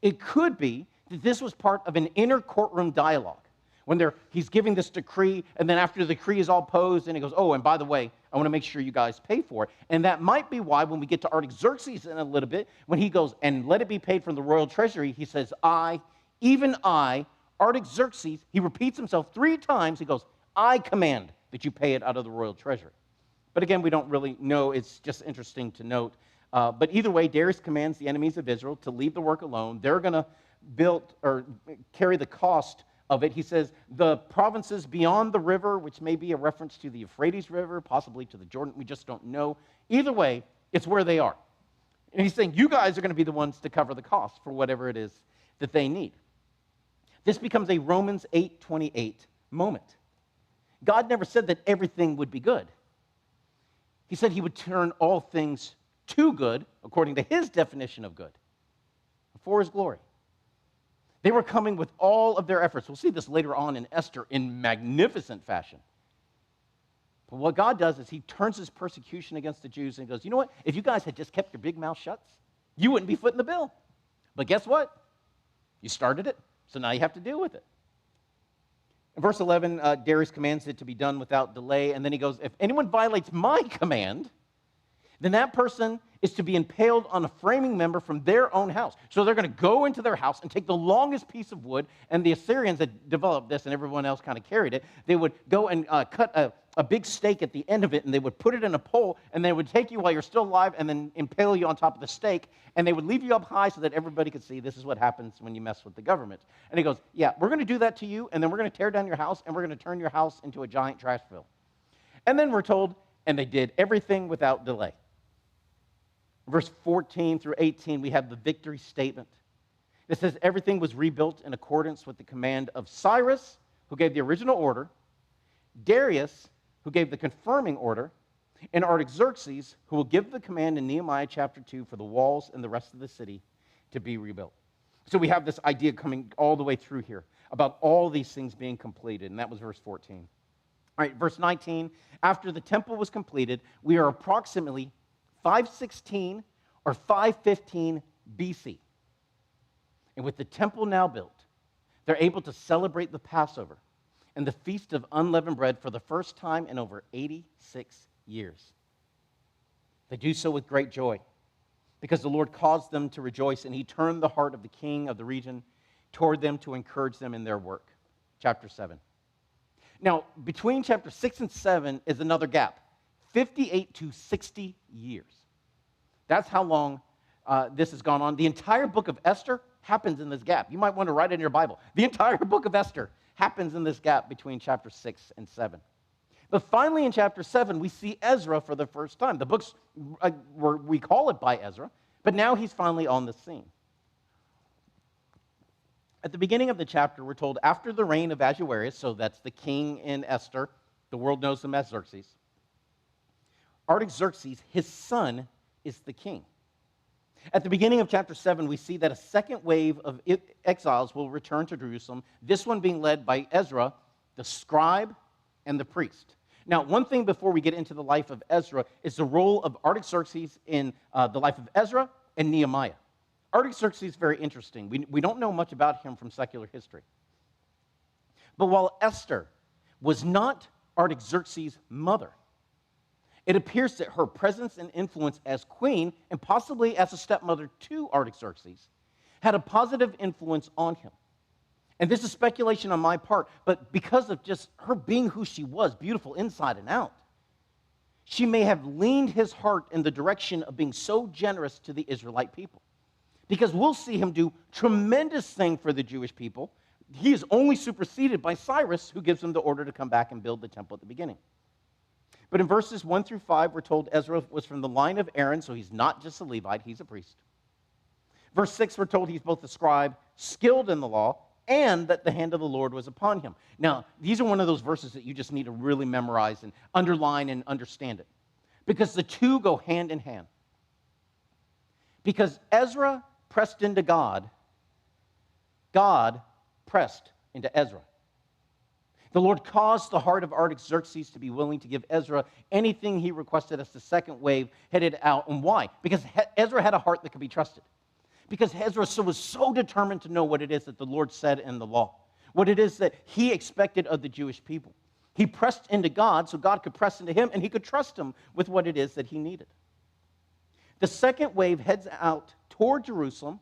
It could be that this was part of an inner courtroom dialogue when he's giving this decree, and then after the decree is all posed, and he goes, oh, and by the way, I want to make sure you guys pay for it. And that might be why when we get to Artaxerxes in a little bit, when he goes, and let it be paid from the royal treasury, he says, I, even I, Artaxerxes, he repeats himself 3 times. He goes, I command that you pay it out of the royal treasury. But again, we don't really know. It's just interesting to note. But either way, Darius commands the enemies of Israel to leave the work alone. They're going to build or carry the cost of it. He says the provinces beyond the river, which may be a reference to the Euphrates River, possibly to the Jordan, we just don't know. Either way, it's where they are. And he's saying you guys are going to be the ones to cover the cost for whatever it is that they need. This becomes a Romans 8:28 moment. God never said that everything would be good. He said he would turn all things to good, according to his definition of good, for his glory. They were coming with all of their efforts. We'll see this later on in Esther in magnificent fashion. But what God does is he turns his persecution against the Jews and goes, you know what? If you guys had just kept your big mouth shut, you wouldn't be footing the bill. But guess what? You started it, so now you have to deal with it. In verse 11, Darius commands it to be done without delay, and then he goes, if anyone violates my command, then that person is to be impaled on a framing member from their own house. So they're going to go into their house and take the longest piece of wood, and the Assyrians had developed this, and everyone else kind of carried it. They would go and cut a big stake at the end of it, and they would put it in a pole, and they would take you while you're still alive and then impale you on top of the stake, and they would leave you up high so that everybody could see this is what happens when you mess with the government. And he goes, yeah, we're going to do that to you, and then we're going to tear down your house, and we're going to turn your house into a giant trash fill. And then we're told, and they did everything without delay. Verse 14 through 18, we have the victory statement. It says everything was rebuilt in accordance with the command of Cyrus, who gave the original order, Darius, who gave the confirming order, and Artaxerxes, who will give the command in Nehemiah chapter 2 for the walls and the rest of the city to be rebuilt. So we have this idea coming all the way through here about all these things being completed, and that was verse 14. All right, verse 19, after the temple was completed, we are approximately 516 or 515 BC. And with the temple now built, they're able to celebrate the Passover and the Feast of Unleavened Bread for the first time in over 86 years. They do so with great joy because the Lord caused them to rejoice, and he turned the heart of the king of the region toward them to encourage them in their work. Chapter 7. Now, between chapter 6 and 7 is another gap. 58 to 60 years. That's how long this has gone on. The entire book of Esther happens in this gap. You might want to write it in your Bible. The entire book of Esther happens in this gap between chapter 6 and 7. But finally in chapter 7, we see Ezra for the first time. The book's, we call it by Ezra, but now he's finally on the scene. At the beginning of the chapter, we're told after the reign of Ahasuerus, so that's the king in Esther, the world knows him as Xerxes, Artaxerxes, his son, is the king. At the beginning of chapter 7, we see that a second wave of exiles will return to Jerusalem, this one being led by Ezra, the scribe, and the priest. Now, one thing before we get into the life of Ezra is the role of Artaxerxes in the life of Ezra and Nehemiah. Artaxerxes is very interesting. We don't know much about him from secular history. But while Esther was not Artaxerxes' mother, it appears that her presence and influence as queen, and possibly as a stepmother to Artaxerxes, had a positive influence on him. And this is speculation on my part, but because of just her being who she was, beautiful inside and out, she may have leaned his heart in the direction of being so generous to the Israelite people. Because we'll see him do tremendous things for the Jewish people. He is only superseded by Cyrus, who gives him the order to come back and build the temple at the beginning. But in verses 1 through 5, we're told Ezra was from the line of Aaron, so he's not just a Levite, he's a priest. Verse 6, we're told he's both a scribe, skilled in the law, and that the hand of the Lord was upon him. Now, these are one of those verses that you just need to really memorize and underline and understand it. Because the two go hand in hand. Because Ezra pressed into God, God pressed into Ezra. The Lord caused the heart of Artaxerxes to be willing to give Ezra anything he requested as the second wave headed out. And why? Because Ezra had a heart that could be trusted. Because Ezra was so determined to know what it is that the Lord said in the law, what it is that he expected of the Jewish people. He pressed into God so God could press into him, and he could trust him with what it is that he needed. The second wave heads out toward Jerusalem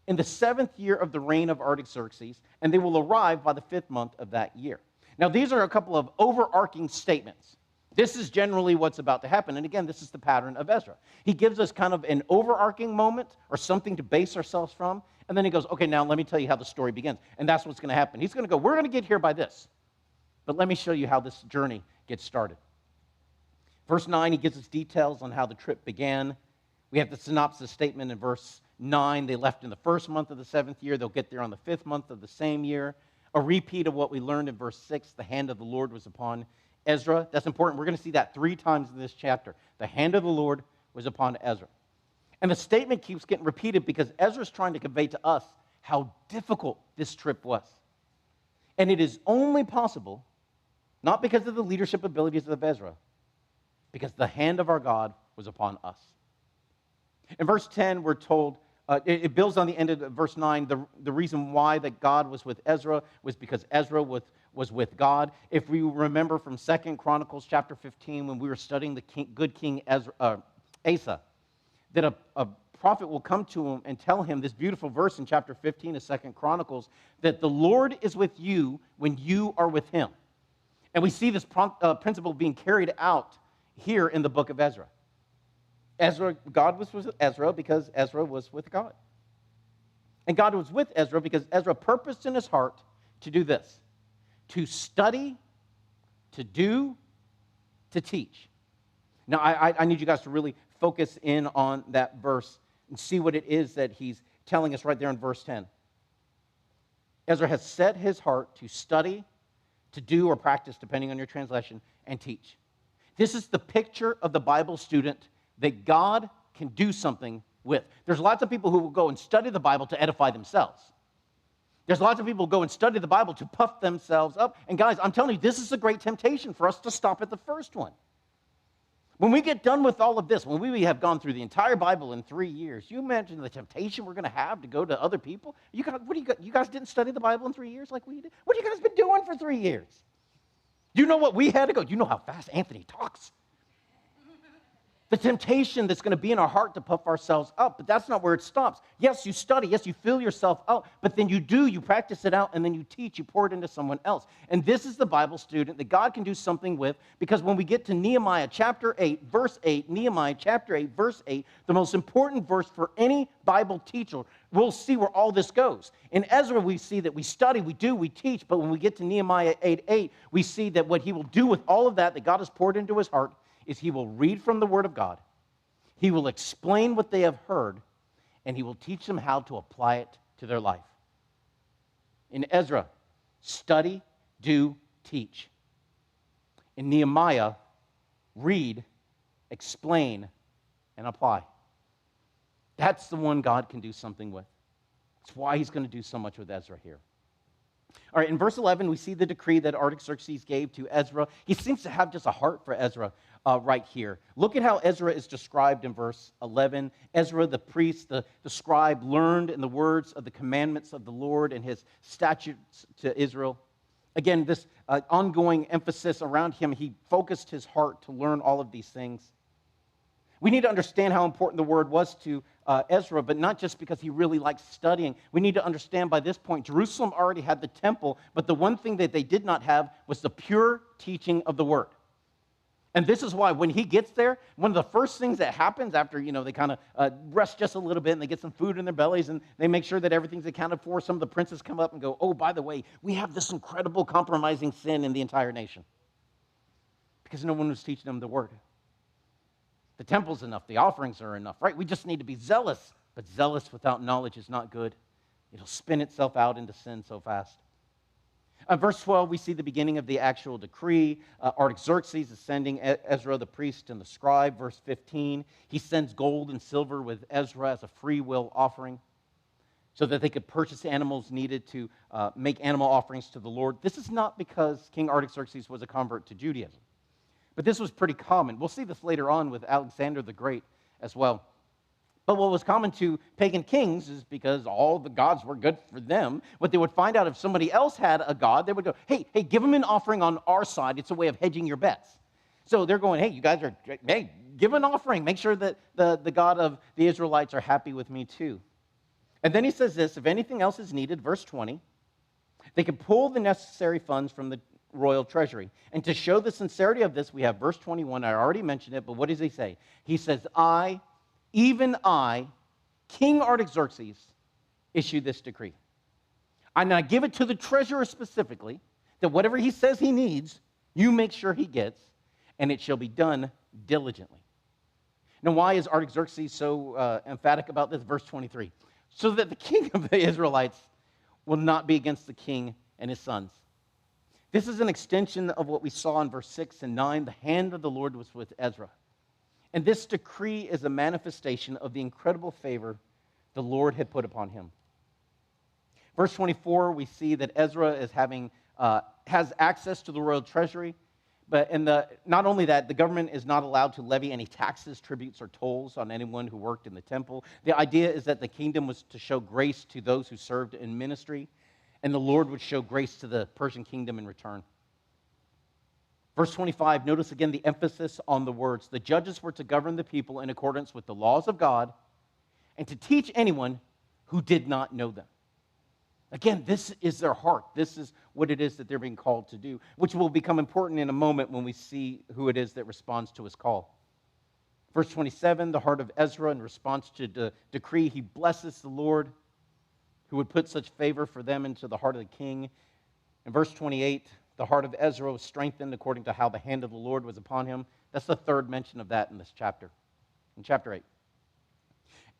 in the 7th year of the reign of Artaxerxes, and they will arrive by the 5th month of that year. Now, these are a couple of overarching statements. This is generally what's about to happen. And again, this is the pattern of Ezra. He gives us kind of an overarching moment or something to base ourselves from, and then he goes, okay, now let me tell you how the story begins. And that's what's going to happen. He's going to go, we're going to get here by this, but let me show you how this journey gets started. Verse 9, he gives us details on how the trip began. We have the synopsis statement in verse 9. They left in the 1st month of the 7th year. They'll get there on the 5th month of the same year. A repeat of what we learned in verse 6, the hand of the Lord was upon Ezra. That's important. We're going to see that 3 times in this chapter. The hand of the Lord was upon Ezra. And the statement keeps getting repeated because Ezra's trying to convey to us how difficult this trip was. And it is only possible, not because of the leadership abilities of Ezra, because the hand of our God was upon us. In verse 10, we're told, it builds on the end of verse 9, the reason why that God was with Ezra was because Ezra was with God. If we remember from 2 Chronicles chapter 15, when we were studying the good king Asa, that a prophet will come to him and tell him this beautiful verse in chapter 15 of 2 Chronicles, that the Lord is with you when you are with him. And we see this principle being carried out here in the book of Ezra. God was with Ezra because Ezra was with God. And God was with Ezra because Ezra purposed in his heart to do this: to study, to do, to teach. Now, I need you guys to really focus in on that verse and see what it is that he's telling us right there in verse 10. Ezra has set his heart to study, to do or practice, depending on your translation, and teach. This is the picture of the Bible student that God can do something with. There's lots of people who will go and study the Bible to edify themselves. There's lots of people who go and study the Bible to puff themselves up. And guys, I'm telling you, this is a great temptation for us to stop at the first one. When we get done with all of this, when we have gone through the entire Bible in 3 years, you imagine the temptation we're going to have to go to other people? You guys didn't study the Bible in 3 years like we did? What have you guys been doing for 3 years? You know what we had to go? You know how fast Anthony talks. The temptation that's going to be in our heart to puff ourselves up, but that's not where it stops. Yes, you study. Yes, you fill yourself out, but then you practice it out, and then you teach, you pour it into someone else. And this is the Bible student that God can do something with, because when we get to Nehemiah chapter 8, verse 8, Nehemiah chapter 8, verse 8, the most important verse for any Bible teacher, we'll see where all this goes. In Ezra, we see that we study, we do, we teach, but when we get to Nehemiah 8:8, we see that what he will do with all of that God has poured into his heart is he will read from the Word of God, he will explain what they have heard, and he will teach them how to apply it to their life. In Ezra, study, do, teach. In Nehemiah, read, explain, and apply. That's the one God can do something with. That's why he's going to do so much with Ezra here. All right, in verse 11, we see the decree that Artaxerxes gave to Ezra. He seems to have just a heart for Ezra right here. Look at how Ezra is described in verse 11. Ezra, the priest, the scribe, learned in the words of the commandments of the Lord and his statutes to Israel. Again, this ongoing emphasis around him, he focused his heart to learn all of these things. We need to understand how important the word was to Ezra, but not just because he really liked studying. We need to understand by this point, Jerusalem already had the temple, but the one thing that they did not have was the pure teaching of the word. And this is why when he gets there, one of the first things that happens after, they kind of rest just a little bit and they get some food in their bellies and they make sure that everything's accounted for, some of the princes come up and go, oh, by the way, we have this incredible compromising sin in the entire nation. Because no one was teaching them the word. The temple's enough, the offerings are enough, right? We just need to be zealous. But zealous without knowledge is not good. It'll spin itself out into sin so fast. Verse 12, we see the beginning of the actual decree. Artaxerxes is sending Ezra the priest and the scribe. Verse 15, he sends gold and silver with Ezra as a free will offering so that they could purchase animals needed to make animal offerings to the Lord. This is not because King Artaxerxes was a convert to Judaism, but this was pretty common. We'll see this later on with Alexander the Great as well. But what was common to pagan kings is because all the gods were good for them, what they would find out if somebody else had a god, they would go, hey, give them an offering on our side. It's a way of hedging your bets. So they're going, hey, you guys are, hey, give an offering. Make sure that the God of the Israelites are happy with me too. And then he says this, if anything else is needed, verse 20, they can pull the necessary funds from the royal treasury. And to show the sincerity of this, we have verse 21. I already mentioned it, but what does he say? He says, even I, King Artaxerxes, issue this decree. And I give it to the treasurer specifically, that whatever he says he needs, you make sure he gets, and it shall be done diligently. Now, why is Artaxerxes so emphatic about this? Verse 23. So that the king of the Israelites will not be against the king and his sons. This is an extension of what we saw in verse 6 and 9. The hand of the Lord was with Ezra. And this decree is a manifestation of the incredible favor the Lord had put upon him. Verse 24, we see that Ezra is has access to the royal treasury, not only that, the government is not allowed to levy any taxes, tributes, or tolls on anyone who worked in the temple. The idea is that the kingdom was to show grace to those who served in ministry, and the Lord would show grace to the Persian kingdom in return. Verse 25, notice again the emphasis on the words. The judges were to govern the people in accordance with the laws of God and to teach anyone who did not know them. Again, this is their heart. This is what it is that they're being called to do, which will become important in a moment when we see who it is that responds to his call. Verse 27, the heart of Ezra in response to the decree, he blesses the Lord who would put such favor for them into the heart of the king. In verse 28, the heart of Ezra was strengthened according to how the hand of the Lord was upon him. That's the third mention of that in this chapter, in chapter 8.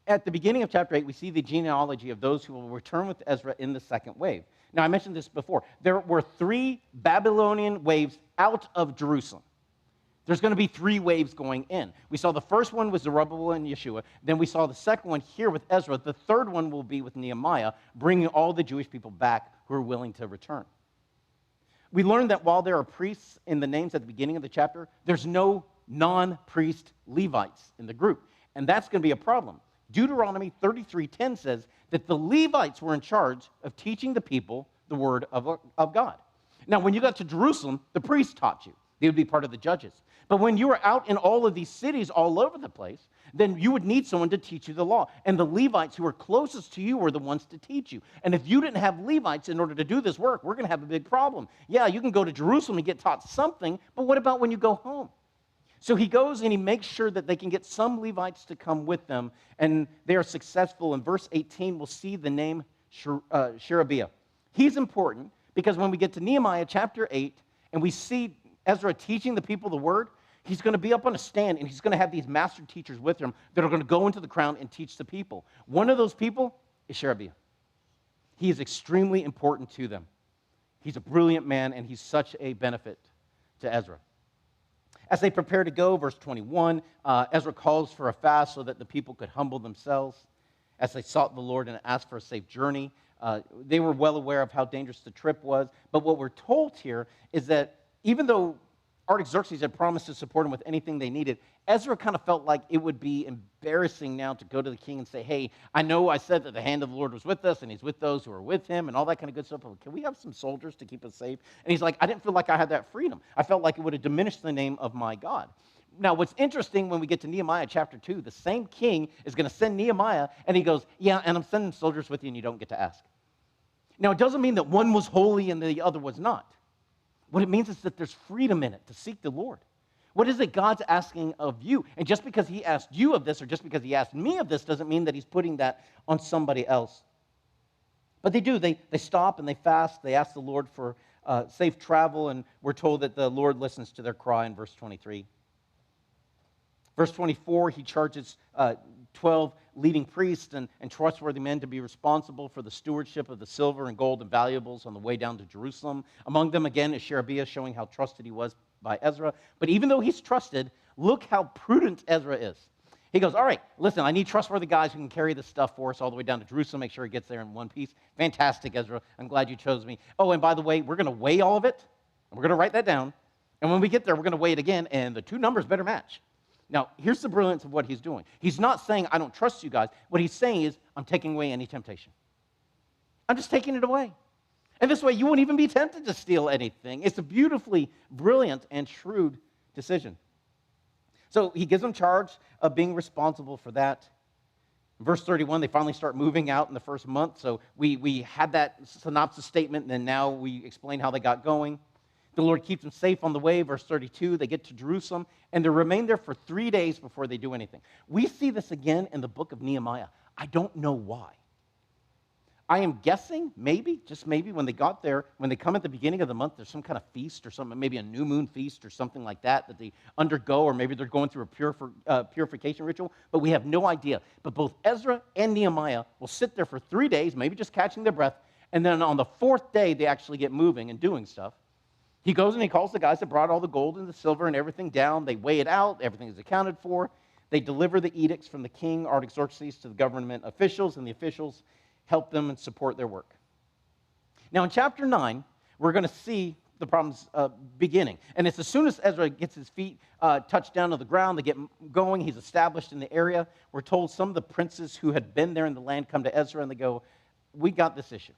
At the beginning of chapter 8, we see the genealogy of those who will return with Ezra in the second wave. Now, I mentioned this before. There were 3 Babylonian waves out of Jerusalem. There's going to be 3 waves going in. We saw the first one was Zerubbabel and Yeshua. Then we saw the second one here with Ezra. The third one will be with Nehemiah, bringing all the Jewish people back who are willing to return. We learned that while there are priests in the names at the beginning of the chapter, there's no non-priest Levites in the group. And that's going to be a problem. Deuteronomy 33:10 says that the Levites were in charge of teaching the people the word of God. Now, when you got to Jerusalem, the priests taught you. They would be part of the judges. But when you were out in all of these cities all over the place, then you would need someone to teach you the law. And the Levites who were closest to you were the ones to teach you. And if you didn't have Levites in order to do this work, we're going to have a big problem. Yeah, you can go to Jerusalem and get taught something, but what about when you go home? So he goes and he makes sure that they can get some Levites to come with them, and they are successful. In verse 18, we'll see the name Sherebiah. He's important because when we get to Nehemiah chapter 8, and we see Ezra teaching the people the word, he's going to be up on a stand, and he's going to have these master teachers with him that are going to go into the crowd and teach the people. One of those people is Sherebiah. He is extremely important to them. He's a brilliant man, and he's such a benefit to Ezra. As they prepare to go, verse 21, Ezra calls for a fast so that the people could humble themselves. As they sought the Lord and asked for a safe journey, they were well aware of how dangerous the trip was. But what we're told here is that even though Artaxerxes had promised to support him with anything they needed, Ezra kind of felt like it would be embarrassing now to go to the king and say, hey, I know I said that the hand of the Lord was with us, and he's with those who are with him, and all that kind of good stuff. Can we have some soldiers to keep us safe? And he's like, I didn't feel like I had that freedom. I felt like it would have diminished the name of my God. Now, what's interesting when we get to Nehemiah chapter 2, the same king is going to send Nehemiah, and he goes, yeah, and I'm sending soldiers with you, and you don't get to ask. Now, it doesn't mean that one was holy and the other was not. What it means is that there's freedom in it to seek the Lord. What is it God's asking of you? And just because he asked you of this or just because he asked me of this doesn't mean that he's putting that on somebody else. But they do. They stop and they fast. They ask the Lord for safe travel, and we're told that the Lord listens to their cry in verse 23. Verse 24, he charges 12 leading priests and trustworthy men to be responsible for the stewardship of the silver and gold and valuables on the way down to Jerusalem. Among them, again, is Sherebiah, showing how trusted he was by Ezra. But even though he's trusted, look how prudent Ezra is. He goes, all right, listen, I need trustworthy guys who can carry this stuff for us all the way down to Jerusalem, make sure he gets there in one piece. Fantastic, Ezra. I'm glad you chose me. Oh, and by the way, we're going to weigh all of it, and we're going to write that down. And when we get there, we're going to weigh it again, and the two numbers better match. Now, here's the brilliance of what he's doing. He's not saying, I don't trust you guys. What he's saying is, I'm taking away any temptation. I'm just taking it away. And this way, you won't even be tempted to steal anything. It's a beautifully brilliant and shrewd decision. So he gives them charge of being responsible for that. In verse 31, they finally start moving out in the first month. So we had that synopsis statement, and then now we explain how they got going. The Lord keeps them safe on the way. Verse 32, they get to Jerusalem, and they remain there for 3 days before they do anything. We see this again in the book of Nehemiah. I don't know why. I am guessing, maybe, just maybe, when they got there, when they come at the beginning of the month, there's some kind of feast or something, maybe a new moon feast or something like that they undergo, or maybe they're going through a purification ritual, but we have no idea. But both Ezra and Nehemiah will sit there for 3 days, maybe just catching their breath, and then on the fourth day, they actually get moving and doing stuff. He goes and he calls the guys that brought all the gold and the silver and everything down. They weigh it out. Everything is accounted for. They deliver the edicts from the king, Artaxerxes, to the government officials, and the officials help them and support their work. Now, in chapter 9, we're going to see the problems beginning. And it's as soon as Ezra gets his feet touched down to the ground, they get going, he's established in the area. We're told some of the princes who had been there in the land come to Ezra and they go, we got this issue.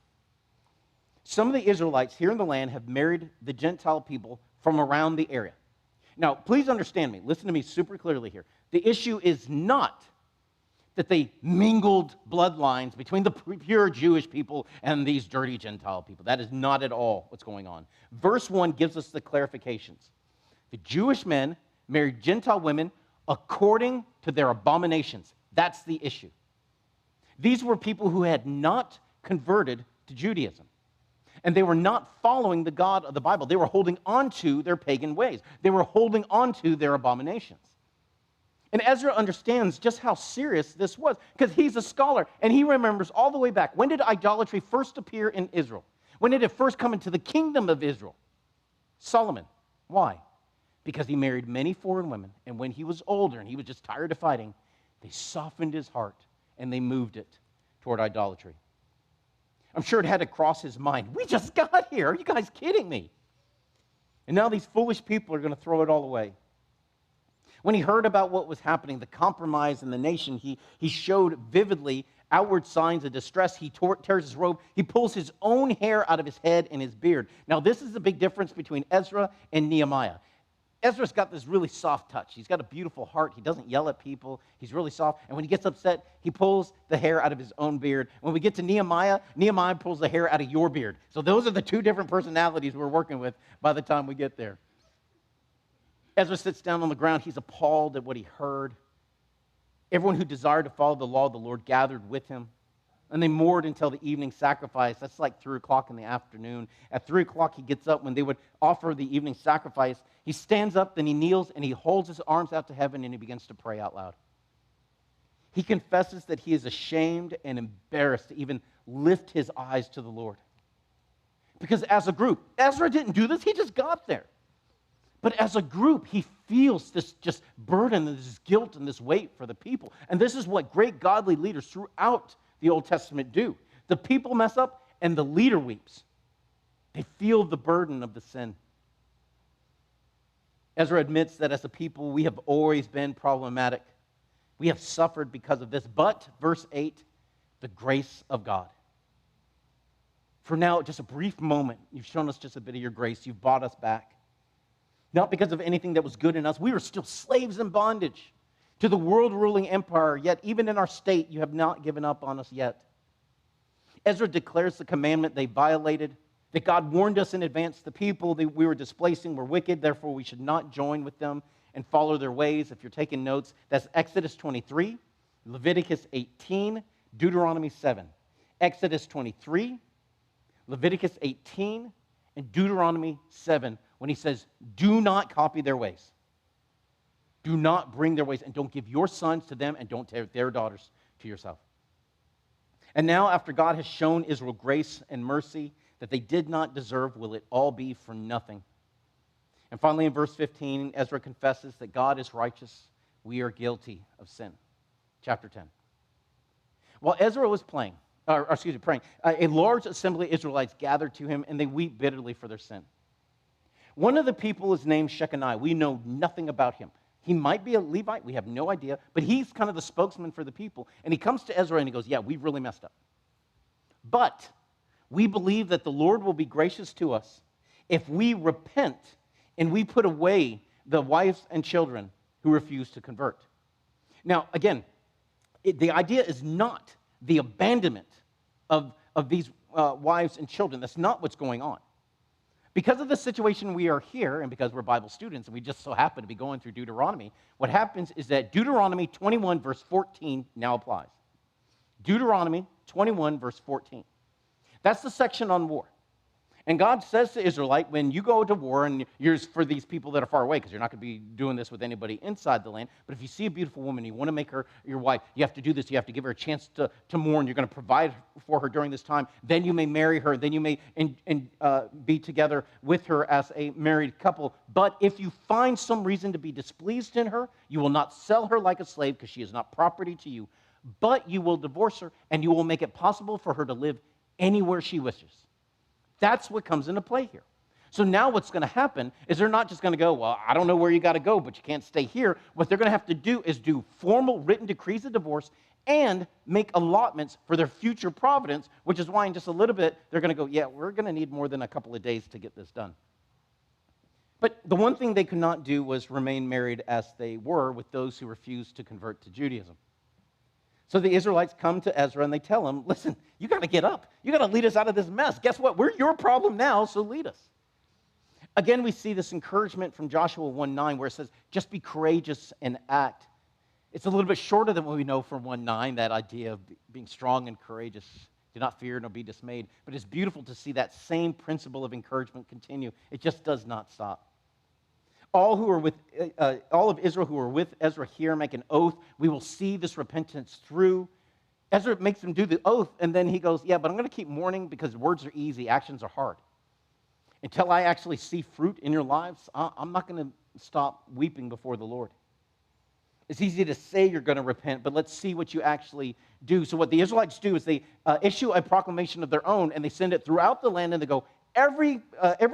Some of the Israelites here in the land have married the Gentile people from around the area. Now, please understand me. Listen to me super clearly here. The issue is not that they mingled bloodlines between the pure Jewish people and these dirty Gentile people. That is not at all what's going on. Verse 1 gives us the clarifications. The Jewish men married Gentile women according to their abominations. That's the issue. These were people who had not converted to Judaism. And they were not following the God of the Bible. They were holding on to their pagan ways. They were holding on to their abominations. And Ezra understands just how serious this was because he's a scholar and he remembers all the way back. When did idolatry first appear in Israel? When did it first come into the kingdom of Israel? Solomon. Why? Because he married many foreign women, and when he was older and he was just tired of fighting, they softened his heart and they moved it toward idolatry. I'm sure it had to cross his mind. We just got here. Are you guys kidding me? And now these foolish people are going to throw it all away. When he heard about what was happening, the compromise in the nation, he showed vividly outward signs of distress. He tears his robe. He pulls his own hair out of his head and his beard. Now, this is the big difference between Ezra and Nehemiah. Ezra's got this really soft touch. He's got a beautiful heart. He doesn't yell at people. He's really soft. And when he gets upset, he pulls the hair out of his own beard. When we get to Nehemiah, Nehemiah pulls the hair out of your beard. So those are the two different personalities we're working with by the time we get there. Ezra sits down on the ground. He's appalled at what he heard. Everyone who desired to follow the law of the Lord gathered with him. And they moored until the evening sacrifice. That's like 3 o'clock in the afternoon. At 3 o'clock, he gets up when they would offer the evening sacrifice. He stands up, then he kneels, and he holds his arms out to heaven, and he begins to pray out loud. He confesses that he is ashamed and embarrassed to even lift his eyes to the Lord. Because as a group, Ezra didn't do this. He just got there. But as a group, he feels this just burden and this guilt and this weight for the people. And this is what great godly leaders throughout the Old Testament do. The people mess up and the leader weeps. They feel the burden of the sin. Ezra admits that as a people, we have always been problematic. We have suffered because of this. But, verse 8, the grace of God. For now, just a brief moment, you've shown us just a bit of your grace. You've bought us back. Not because of anything that was good in us. We were still slaves in bondage to the world-ruling empire, yet even in our state, you have not given up on us yet. Ezra declares the commandment they violated, that God warned us in advance the people that we were displacing were wicked, therefore we should not join with them and follow their ways. If you're taking notes, that's Exodus 23, Leviticus 18, Deuteronomy 7. Exodus 23, Leviticus 18, and Deuteronomy 7, when he says, do not copy their ways. Do not bring their ways, and don't give your sons to them, and don't take their daughters to yourself. And now, after God has shown Israel grace and mercy that they did not deserve, will it all be for nothing? And finally, in verse 15, Ezra confesses that God is righteous. We are guilty of sin. Chapter 10. While Ezra was praying, a large assembly of Israelites gathered to him, and they weep bitterly for their sin. One of the people is named Shechaniah. We know nothing about him. He might be a Levite. We have no idea. But he's kind of the spokesman for the people. And he comes to Ezra and he goes, yeah, we've really messed up. But we believe that the Lord will be gracious to us if we repent and we put away the wives and children who refuse to convert. Now, again, the idea is not the abandonment of these wives and children. That's not what's going on. Because of the situation we are here, and because we're Bible students, and we just so happen to be going through Deuteronomy, what happens is that Deuteronomy 21, verse 14 now applies. Deuteronomy 21, verse 14. That's the section on war. And God says to Israelite, when you go to war, and you're for these people that are far away, because you're not going to be doing this with anybody inside the land, but if you see a beautiful woman, you want to make her your wife, you have to do this. You have to give her a chance to mourn. You're going to provide for her during this time. Then you may marry her. Then you may be together with her as a married couple. But if you find some reason to be displeased in her, you will not sell her like a slave, because she is not property to you. But you will divorce her, and you will make it possible for her to live anywhere she wishes. That's what comes into play here. So now what's going to happen is they're not just going to go, well, I don't know where you got to go, but you can't stay here. What they're going to have to do is do formal written decrees of divorce and make allotments for their future providence, which is why in just a little bit they're going to go, yeah, we're going to need more than a couple of days to get this done. But the one thing they could not do was remain married as they were with those who refused to convert to Judaism. So the Israelites come to Ezra and they tell him, listen, you got to get up. You got to lead us out of this mess. Guess what? We're your problem now, so lead us. Again, we see this encouragement from Joshua 1:9 where it says, just be courageous and act. It's a little bit shorter than what we know from 1:9, that idea of being strong and courageous. Do not fear nor be dismayed. But it's beautiful to see that same principle of encouragement continue. It just does not stop. All of Israel who are with Ezra here make an oath. We will see this repentance through. Ezra makes them do the oath, and then he goes, yeah, but I'm going to keep mourning because words are easy, actions are hard. Until I actually see fruit in your lives, I'm not going to stop weeping before the Lord. It's easy to say you're going to repent, but let's see what you actually do. So what the Israelites do is they issue a proclamation of their own, and they send it throughout the land, and they go, every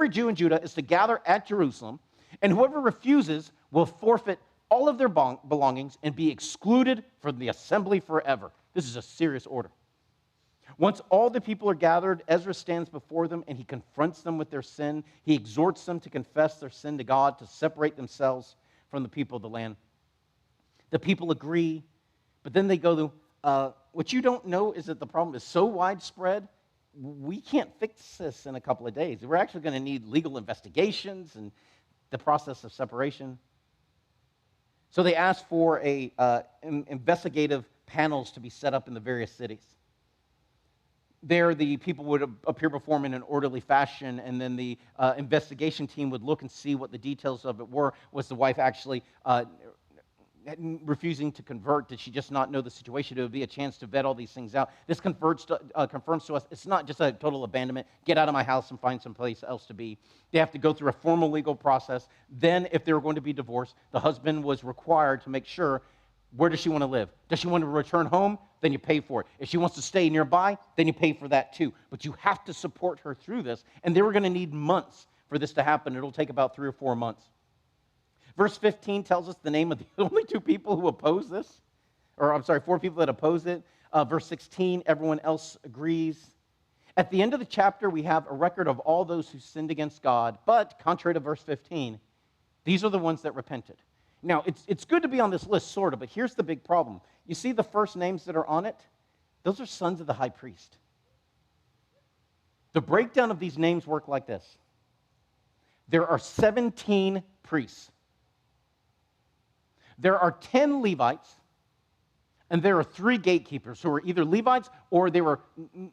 Jew in Judah is to gather at Jerusalem, and whoever refuses will forfeit all of their belongings and be excluded from the assembly forever. This is a serious order. Once all the people are gathered, Ezra stands before them and he confronts them with their sin. He exhorts them to confess their sin to God, to separate themselves from the people of the land. The people agree, but then they go to, what you don't know is that the problem is so widespread, we can't fix this in a couple of days. We're actually going to need legal investigations and the process of separation. So they asked for investigative panels to be set up in the various cities. There, the people would appear before them in an orderly fashion, and then the investigation team would look and see what the details of it were. Was the wife actually refusing to convert? Did she just not know the situation? It would be a chance to vet all these things out. This confirms to us it's not just a total abandonment. Get out of my house and find someplace else to be. They have to go through a formal legal process. Then, if they were going to be divorced, the husband was required to make sure, where does she want to live? Does she want to return home? Then you pay for it. If she wants to stay nearby, then you pay for that too. But you have to support her through this, and they were going to need months for this to happen. It'll take about 3 or 4 months. Verse 15 tells us the name of the only 2 people who oppose this. Or, I'm sorry, 4 people that oppose it. Verse 16, everyone else agrees. At the end of the chapter, we have a record of all those who sinned against God. But, contrary to verse 15, these are the ones that repented. Now, it's good to be on this list, sort of, but here's the big problem. You see the first names that are on it? Those are sons of the high priest. The breakdown of these names work like this. There are 17 priests. There are 10 Levites, and there are 3 gatekeepers who are either Levites or they were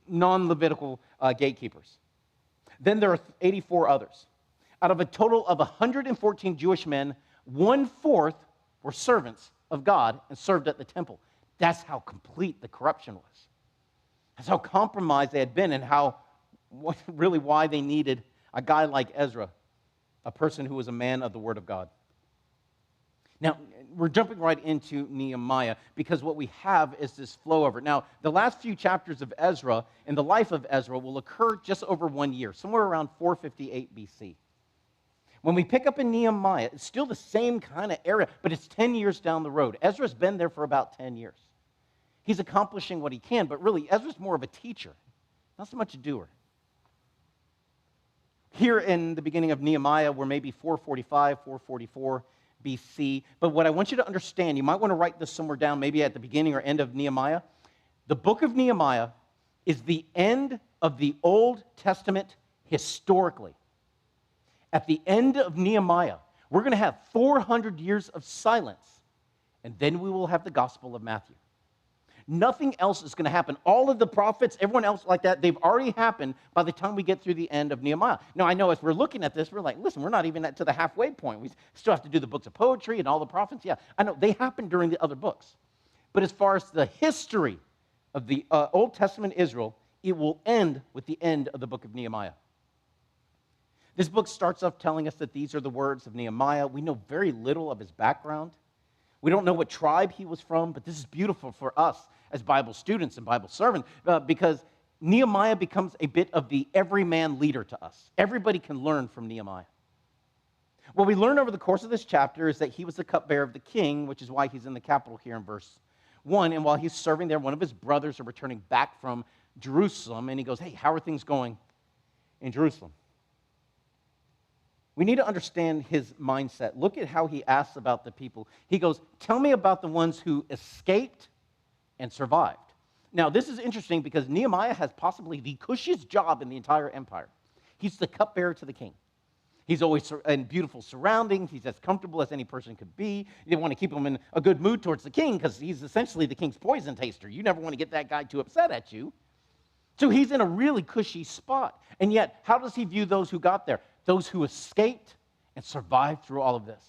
non-Levitical gatekeepers. Then there are 84 others. Out of a total of 114 Jewish men, 1/4 were servants of God and served at the temple. That's how complete the corruption was. That's how compromised they had been, and really why they needed a guy like Ezra, a person who was a man of the Word of God. Now, we're jumping right into Nehemiah because what we have is this flow over. Now, the last few chapters of Ezra and the life of Ezra will occur just over 1 year, somewhere around 458 BC. When we pick up in Nehemiah, it's still the same kind of area, but it's 10 years down the road. Ezra's been there for about 10 years. He's accomplishing what he can, but really, Ezra's more of a teacher, not so much a doer. Here in the beginning of Nehemiah, we're maybe 445, 444 BC. But what I want you to understand, you might want to write this somewhere down, maybe at the beginning or end of Nehemiah. The book of Nehemiah is the end of the Old Testament historically. At the end of Nehemiah, we're going to have 400 years of silence, and then we will have the Gospel of Matthew. Nothing else is going to happen. All of the prophets, everyone else like that, they've already happened by the time we get through the end of Nehemiah. Now, I know as we're looking at this, we're like, listen, we're not even to the halfway point. We still have to do the books of poetry and all the prophets. Yeah, I know, they happened during the other books. But as far as the history of the Old Testament Israel, it will end with the end of the book of Nehemiah. This book starts off telling us that these are the words of Nehemiah. We know very little of his background. We don't know what tribe he was from, but this is beautiful for us as Bible students and Bible servants because Nehemiah becomes a bit of the everyman leader to us. Everybody can learn from Nehemiah. What we learn over the course of this chapter is that he was the cupbearer of the king, which is why he's in the capital here in verse 1. And while he's serving there, one of his brothers are returning back from Jerusalem, and he goes, hey, how are things going in Jerusalem? We need to understand his mindset. Look at how he asks about the people. He goes, tell me about the ones who escaped and survived. Now, this is interesting because Nehemiah has possibly the cushiest job in the entire empire. He's the cupbearer to the king. He's always in beautiful surroundings. He's as comfortable as any person could be. You want to keep him in a good mood towards the king because he's essentially the king's poison taster. You never want to get that guy too upset at you. So he's in a really cushy spot. And yet, how does he view those who got there? Those who escaped and survived through all of this.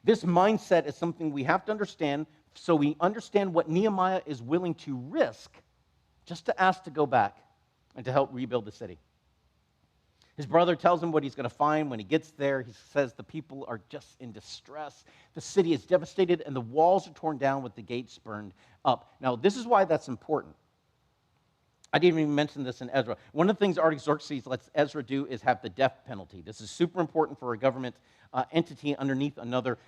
This mindset is something we have to understand so we understand what Nehemiah is willing to risk just to ask to go back and to help rebuild the city. His brother tells him what he's going to find when he gets there. He says the people are just in distress. The city is devastated and the walls are torn down with the gates burned up. Now, this is why that's important. I didn't even mention this in Ezra. One of the things Artaxerxes lets Ezra do is have the death penalty. This is super important for a government entity underneath another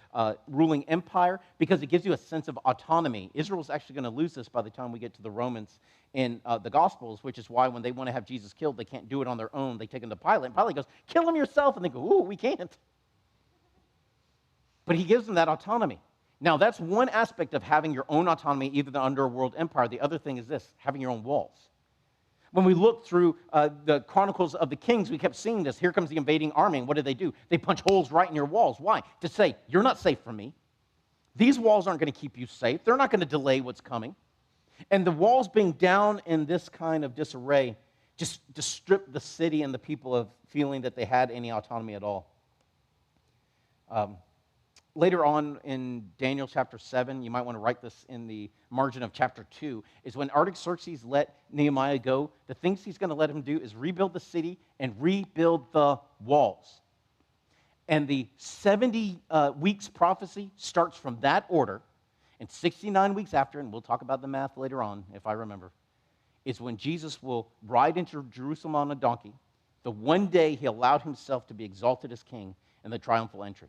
ruling empire because it gives you a sense of autonomy. Israel's actually going to lose this by the time we get to the Romans in the Gospels, which is why when they want to have Jesus killed, they can't do it on their own. They take him to Pilate, and Pilate goes, kill him yourself, and they go, ooh, we can't. But he gives them that autonomy. Now, that's one aspect of having your own autonomy, either the underworld empire. The other thing is this, having your own walls. When we look through the Chronicles of the Kings, we kept seeing this. Here comes the invading army, and what do? They punch holes right in your walls. Why? To say, you're not safe from me. These walls aren't going to keep you safe. They're not going to delay what's coming. And the walls being down in this kind of disarray just stripped the city and the people of feeling that they had any autonomy at all. Later on in Daniel chapter 7, you might want to write this in the margin of chapter 2, is when Artaxerxes let Nehemiah go, the things he's going to let him do is rebuild the city and rebuild the walls. And the 70 weeks prophecy starts from that order, and 69 weeks after, and we'll talk about the math later on, if I remember, is when Jesus will ride into Jerusalem on a donkey, the one day he allowed himself to be exalted as king in the triumphal entry.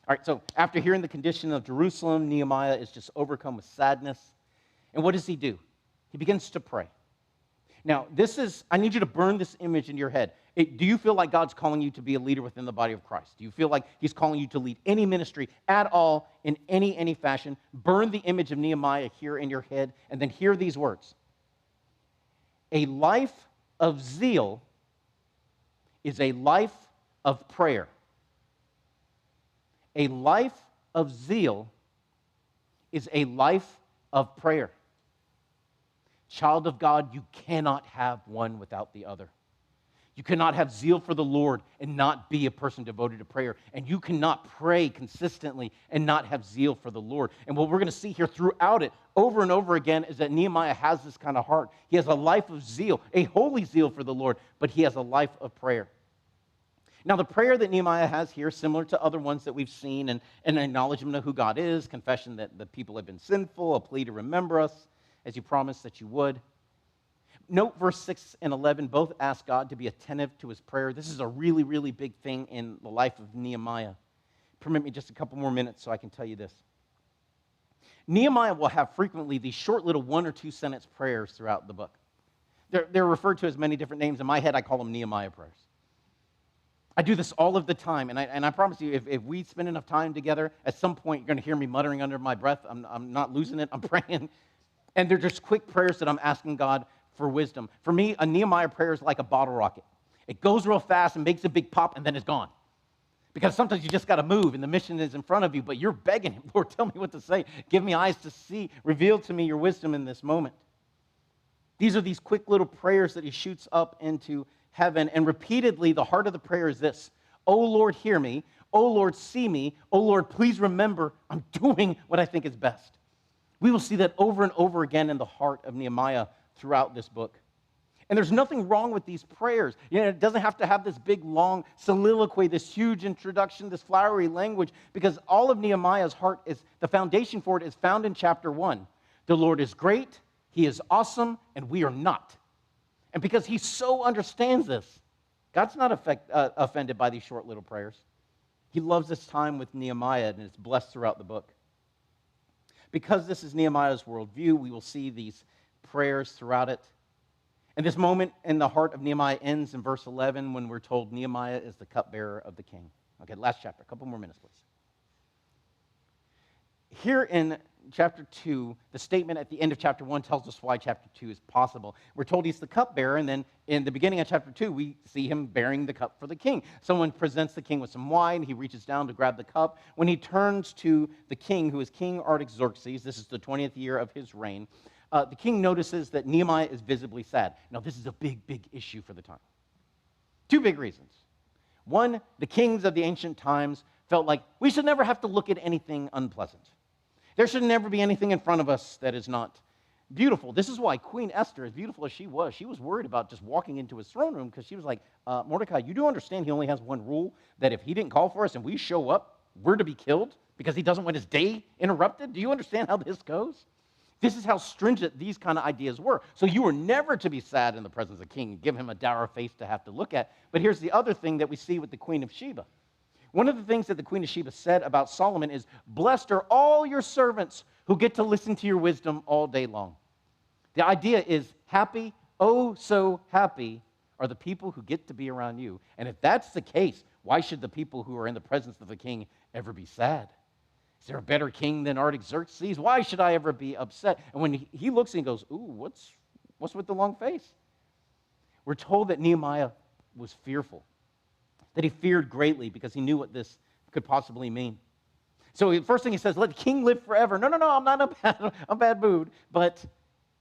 All right, so after hearing the condition of Jerusalem, Nehemiah is just overcome with sadness. And what does he do? He begins to pray. Now, I need you to burn this image in your head. Do you feel like God's calling you to be a leader within the body of Christ? Do you feel like he's calling you to lead any ministry at all in any fashion? Burn the image of Nehemiah here in your head, and then hear these words. A life of zeal is a life of prayer. A life of zeal is a life of prayer. Child of God, you cannot have one without the other. You cannot have zeal for the Lord and not be a person devoted to prayer. And you cannot pray consistently and not have zeal for the Lord. And what we're going to see here throughout it, over and over again, is that Nehemiah has this kind of heart. He has a life of zeal, a holy zeal for the Lord, but he has a life of prayer. Now, the prayer that Nehemiah has here, similar to other ones that we've seen, and an acknowledgement of who God is, confession that the people have been sinful, a plea to remember us, as you promised that you would. note verse 6 and 11, both ask God to be attentive to his prayer. This is a really, really big thing in the life of Nehemiah. Permit me just a couple more minutes so I can tell you this. Nehemiah will have frequently these short little 1 or 2 sentence prayers throughout the book. They're referred to as many different names. In my head, I call them Nehemiah prayers. I do this all of the time, and I promise you, if we spend enough time together, at some point you're going to hear me muttering under my breath. I'm not losing it. I'm praying. And they're just quick prayers that I'm asking God for wisdom. For me, a Nehemiah prayer is like a bottle rocket. It goes real fast and makes a big pop, and then it's gone. Because sometimes you just got to move, and the mission is in front of you, but you're begging him, Lord, tell me what to say. Give me eyes to see. Reveal to me your wisdom in this moment. These are these quick little prayers that he shoots up into heaven, and repeatedly the heart of the prayer is this: oh Lord, hear me. Oh Lord, see me. Oh Lord, please remember I'm doing what I think is best. We will see that over and over again in the heart of Nehemiah throughout this book. And there's nothing wrong with these prayers. You know, it doesn't have to have this big, long soliloquy, this huge introduction, this flowery language, because all of Nehemiah's heart is, the foundation for it is found in chapter 1. The Lord is great, he is awesome, and we are not. And because he so understands this, God's not offended by these short little prayers. He loves this time with Nehemiah, and it's blessed throughout the book. Because this is Nehemiah's worldview, we will see these prayers throughout it. And this moment in the heart of Nehemiah ends in verse 11 when we're told Nehemiah is the cupbearer of the king. Okay, last chapter. A couple more minutes, please. Here in chapter 2, the statement at the end of chapter 1 tells us why chapter 2 is possible. We're told he's the cupbearer, and then in the beginning of chapter 2, we see him bearing the cup for the king. Someone presents the king with some wine. He reaches down to grab the cup. When he turns to the king, who is King Artaxerxes, this is the 20th year of his reign, the king notices that Nehemiah is visibly sad. Now, this is a big, big issue for the time. 2 big reasons. One, the kings of the ancient times felt like we should never have to look at anything unpleasant. There should never be anything in front of us that is not beautiful. This is why Queen Esther, as beautiful as she was worried about just walking into his throne room, because she was like, Mordecai, you do understand he only has one rule, that if he didn't call for us and we show up, we're to be killed because he doesn't want his day interrupted? Do you understand how this goes? This is how stringent these kind of ideas were. So you were never to be sad in the presence of the king, give him a dour face to have to look at. But here's the other thing that we see with the Queen of Sheba. One of the things that the Queen of Sheba said about Solomon is, blessed are all your servants who get to listen to your wisdom all day long. The idea is happy, oh so happy, are the people who get to be around you. And if that's the case, why should the people who are in the presence of the king ever be sad? Is there a better king than Artaxerxes? Why should I ever be upset? And when he looks and goes, ooh, what's with the long face? We're told that Nehemiah was fearful, that he feared greatly because he knew what this could possibly mean. So the first thing he says, let the king live forever. No, I'm not in a bad mood. But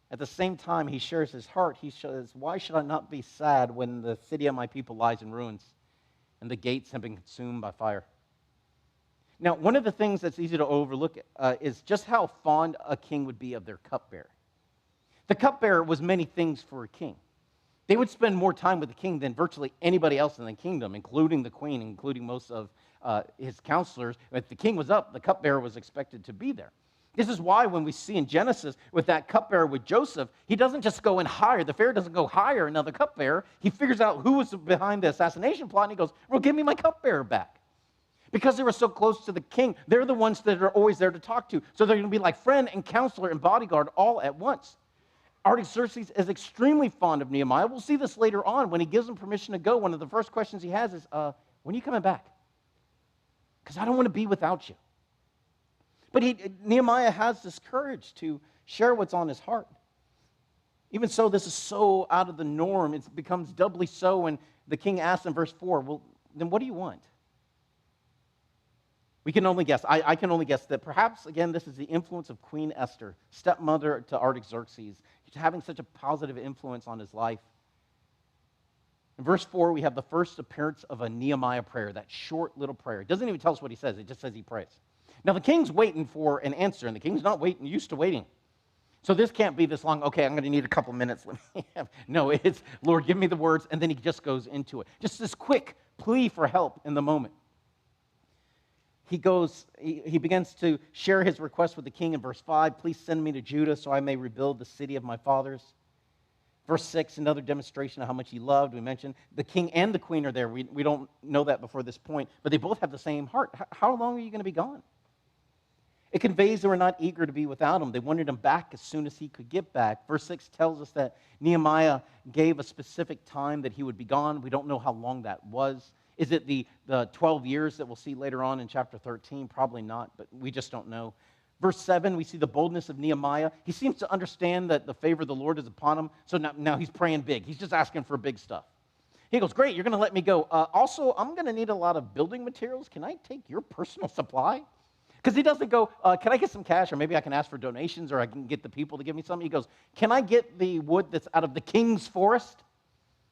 at the same time, he shares his heart. He says, why should I not be sad when the city of my people lies in ruins and the gates have been consumed by fire? Now, one of the things that's easy to overlook is just how fond a king would be of their cupbearer. The cupbearer was many things for a king. They would spend more time with the king than virtually anybody else in the kingdom, including the queen, including most of his counselors. If the king was up, the cupbearer was expected to be there. This is why when we see in Genesis with that cupbearer with Joseph, he doesn't just go and hire. The Pharaoh doesn't go hire another cupbearer. He figures out who was behind the assassination plot, and he goes, well, give me my cupbearer back. Because they were so close to the king, they're the ones that are always there to talk to. So they're going to be like friend and counselor and bodyguard all at once. Artaxerxes is extremely fond of Nehemiah. We'll see this later on. When he gives him permission to go, one of the first questions he has is, when are you coming back? Because I don't want to be without you. But Nehemiah has this courage to share what's on his heart. Even so, this is so out of the norm. It becomes doubly so when the king asks in verse 4, well, then what do you want? We can only guess. I can only guess that perhaps, again, this is the influence of Queen Esther, stepmother to Artaxerxes, having such a positive influence on his life. In verse 4, we have the first appearance of a Nehemiah prayer, that short little prayer. It doesn't even tell us what he says. It just says he prays. Now, the king's waiting for an answer, and the king's not used to waiting. So this can't be this long, okay, I'm going to need a couple minutes. No, it's, Lord, give me the words, and then he just goes into it. Just this quick plea for help in the moment. He begins to share his request with the king in verse 5. Please send me to Judah so I may rebuild the city of my fathers. Verse 6, another demonstration of how much he loved. We mentioned the king and the queen are there. We don't know that before this point, but they both have the same heart. How long are you going to be gone? It conveys they were not eager to be without him. They wanted him back as soon as he could get back. Verse 6 tells us that Nehemiah gave a specific time that he would be gone. We don't know how long that was. Is it the 12 years that we'll see later on in chapter 13? Probably not, but we just don't know. Verse 7, we see the boldness of Nehemiah. He seems to understand that the favor of the Lord is upon him, so now he's praying big. He's just asking for big stuff. He goes, great, you're going to let me go. Also, I'm going to need a lot of building materials. Can I take your personal supply? Because he doesn't go, can I get some cash, or maybe I can ask for donations, or I can get the people to give me something. He goes, can I get the wood that's out of the king's forest,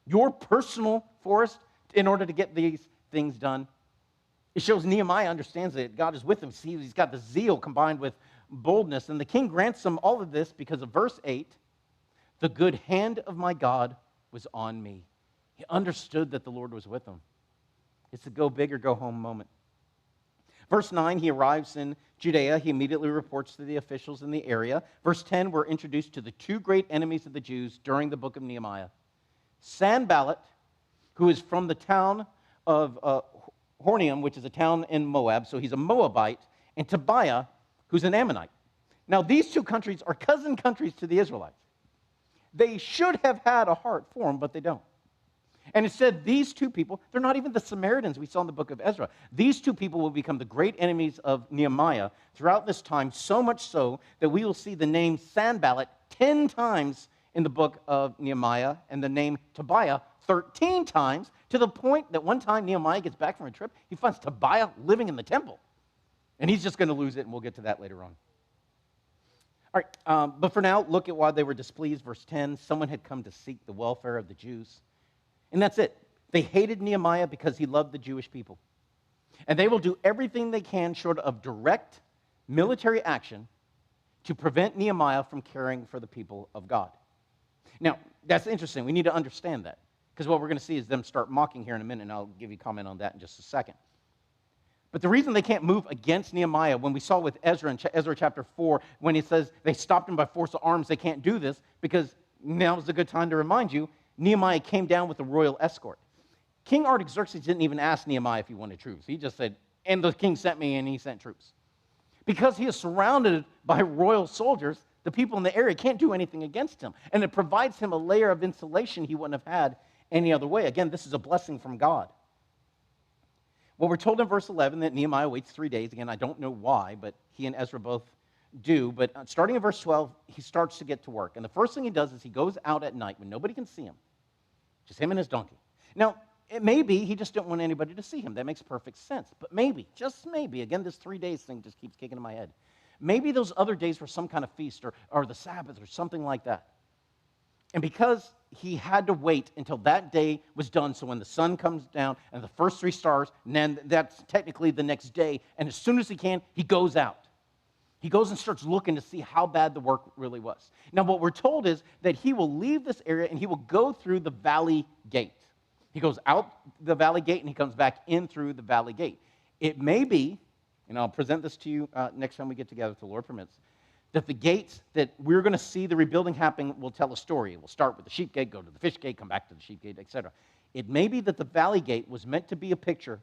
your personal forest, in order to get these things done? It shows Nehemiah understands that God is with him. See, he's got the zeal combined with boldness. And the king grants him all of this because of verse 8, the good hand of my God was on me. He understood that the Lord was with him. It's a go big or go home moment. Verse 9, he arrives in Judea. He immediately reports to the officials in the area. Verse 10, we're introduced to the two great enemies of the Jews during the book of Nehemiah. Sanballat, who is from the town of Hornium, which is a town in Moab, so he's a Moabite, and Tobiah, who's an Ammonite. Now, these two countries are cousin countries to the Israelites. They should have had a heart for them, but they don't. And instead, these two people, they're not even the Samaritans we saw in the book of Ezra. These two people will become the great enemies of Nehemiah throughout this time, so much so that we will see the name Sanballat 10 times in the book of Nehemiah, and the name Tobiah 13 times, to the point that one time Nehemiah gets back from a trip, he finds Tobiah living in the temple. And he's just going to lose it, and we'll get to that later on. All right, but for now, look at why they were displeased. Verse 10, someone had come to seek the welfare of the Jews. And that's it. They hated Nehemiah because he loved the Jewish people. And they will do everything they can short of direct military action to prevent Nehemiah from caring for the people of God. Now, that's interesting. We need to understand that. Because what we're going to see is them start mocking here in a minute, and I'll give you a comment on that in just a second. But the reason they can't move against Nehemiah, when we saw with Ezra in Ezra chapter 4, when he says they stopped him by force of arms, they can't do this, because now is a good time to remind you, Nehemiah came down with a royal escort. King Artaxerxes didn't even ask Nehemiah if he wanted troops. He just said, and the king sent me, and he sent troops. Because he is surrounded by royal soldiers, the people in the area can't do anything against him. And it provides him a layer of insulation he wouldn't have had any other way. Again, this is a blessing from God. Well, we're told in verse 11 that Nehemiah waits 3 days. Again, I don't know why, but he and Ezra both do. But starting in verse 12, he starts to get to work. And the first thing he does is he goes out at night when nobody can see him, just him and his donkey. Now, it may be he just didn't want anybody to see him. That makes perfect sense. But maybe, just maybe, again, this 3 days thing just keeps kicking in my head. Maybe those other days were some kind of feast or the Sabbath or something like that. And because he had to wait until that day was done, so when the sun comes down and the first 3 stars, and then that's technically the next day, and as soon as he can, he goes out. He goes and starts looking to see how bad the work really was. Now, what we're told is that he will leave this area and he will go through the valley gate. He goes out the valley gate and he comes back in through the valley gate. It may be, and I'll present this to you next time we get together if the Lord permits, that the gates that we're going to see the rebuilding happen will tell a story. It will start with the sheep gate, go to the fish gate, come back to the sheep gate, etc. It may be that the valley gate was meant to be a picture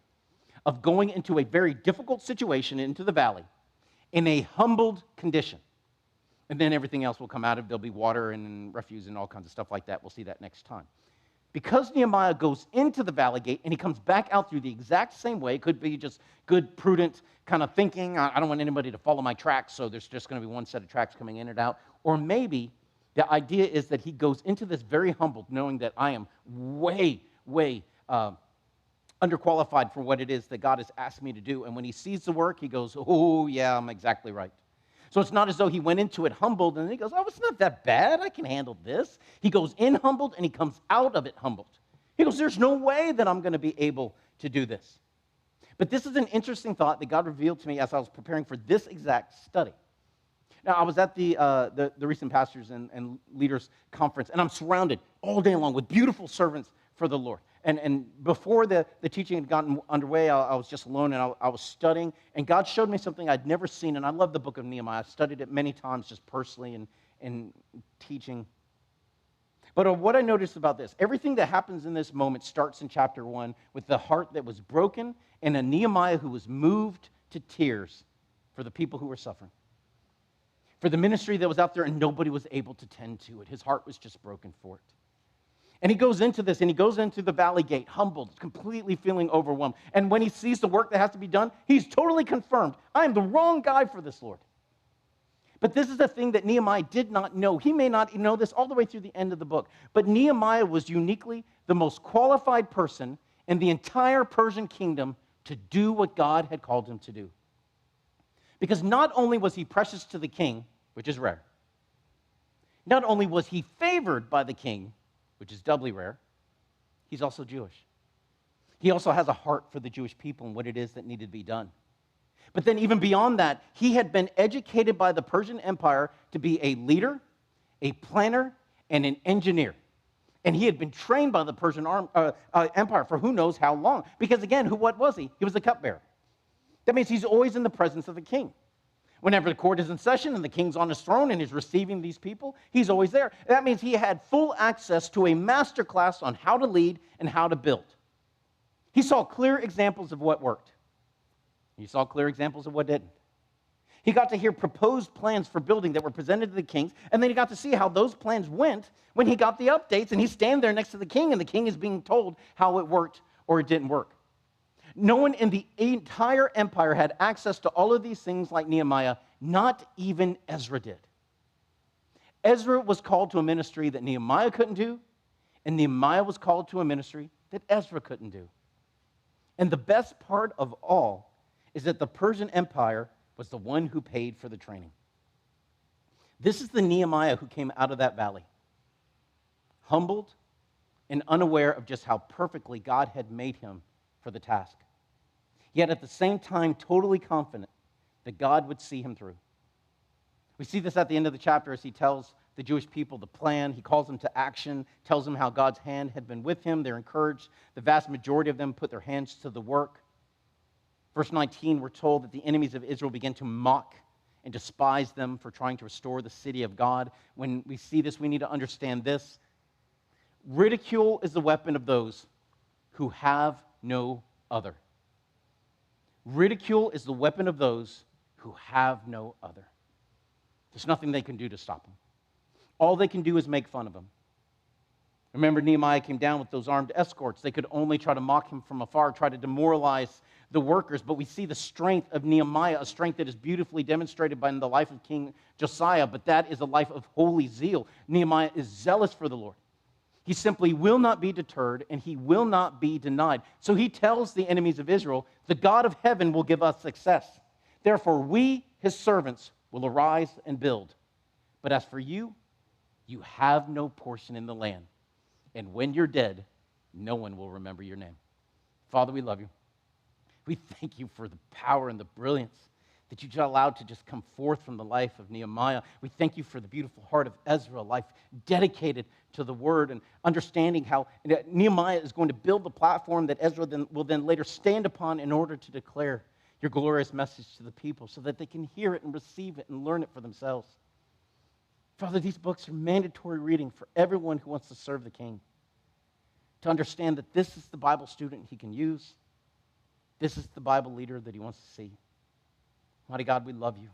of going into a very difficult situation into the valley in a humbled condition. And then everything else will come out of it. There'll be water and refuse and all kinds of stuff like that. We'll see that next time. Because Nehemiah goes into the valley gate and he comes back out through the exact same way, it could be just good, prudent kind of thinking. I don't want anybody to follow my tracks, so there's just going to be one set of tracks coming in and out. Or maybe the idea is that he goes into this very humbled, knowing that I am way underqualified for what it is that God has asked me to do. And when he sees the work, he goes, oh, yeah, I'm exactly right. So it's not as though he went into it humbled and he goes, oh, it's not that bad. I can handle this. He goes in humbled and he comes out of it humbled. He goes, there's no way that I'm going to be able to do this. But this is an interesting thought that God revealed to me as I was preparing for this exact study. Now, I was at the recent pastors and leaders conference, and I'm surrounded all day long with beautiful servants for the Lord. And before the teaching had gotten underway, I was just alone, and I was studying, and God showed me something I'd never seen, and I love the book of Nehemiah. I've studied it many times just personally and teaching. But what I noticed about this, everything that happens in this moment starts in chapter 1 with the heart that was broken and a Nehemiah who was moved to tears for the people who were suffering. For the ministry that was out there and nobody was able to tend to it. His heart was just broken for it. And he goes into this, and he goes into the valley gate, humbled, completely feeling overwhelmed. And when he sees the work that has to be done, he's totally confirmed. I am the wrong guy for this, Lord. But this is the thing that Nehemiah did not know. He may not know this all the way through the end of the book. But Nehemiah was uniquely the most qualified person in the entire Persian kingdom to do what God had called him to do. Because not only was he precious to the king, which is rare, not only was he favored by the king, which is doubly rare, he's also Jewish. He also has a heart for the Jewish people and what it is that needed to be done. But then even beyond that, he had been educated by the Persian Empire to be a leader, a planner, and an engineer. And he had been trained by the Persian Empire for who knows how long. Because again, what was he? He was the cupbearer. That means he's always in the presence of the king. Whenever the court is in session and the king's on his throne and is receiving these people, he's always there. That means he had full access to a master class on how to lead and how to build. He saw clear examples of what worked. He saw clear examples of what didn't. He got to hear proposed plans for building that were presented to the kings, and then he got to see how those plans went when he got the updates, and he's standing there next to the king, and the king is being told how it worked or it didn't work. No one in the entire empire had access to all of these things like Nehemiah, not even Ezra did. Ezra was called to a ministry that Nehemiah couldn't do, and Nehemiah was called to a ministry that Ezra couldn't do. And the best part of all is that the Persian Empire was the one who paid for the training. This is the Nehemiah who came out of that valley, humbled and unaware of just how perfectly God had made him for the task. Yet at the same time, totally confident that God would see him through. We see this at the end of the chapter as he tells the Jewish people the plan. He calls them to action, tells them how God's hand had been with him. They're encouraged. The vast majority of them put their hands to the work. Verse 19, we're told that the enemies of Israel began to mock and despise them for trying to restore the city of God. When we see this, we need to understand this. Ridicule is the weapon of those who have no other. Ridicule is the weapon of those who have no other. There's nothing they can do to stop them. All they can do is make fun of him. Remember, Nehemiah came down with those armed escorts. They could only try to mock him from afar, try to demoralize the workers. But we see the strength of Nehemiah, a strength that is beautifully demonstrated by the life of King Josiah. But that is a life of holy zeal. Nehemiah is zealous for the Lord. He simply will not be deterred, and he will not be denied. So he tells the enemies of Israel, the God of heaven will give us success. Therefore, we, his servants, will arise and build. But as for you, you have no portion in the land. And when you're dead, no one will remember your name. Father, we love you. We thank you for the power and the brilliance that you allowed to just come forth from the life of Nehemiah. We thank you for the beautiful heart of Ezra, a life dedicated to the word and understanding how Nehemiah is going to build the platform that Ezra will then later stand upon in order to declare your glorious message to the people so that they can hear it and receive it and learn it for themselves. Father, these books are mandatory reading for everyone who wants to serve the King, to understand that this is the Bible student he can use. This is the Bible leader that he wants to see. Mighty God, we love you.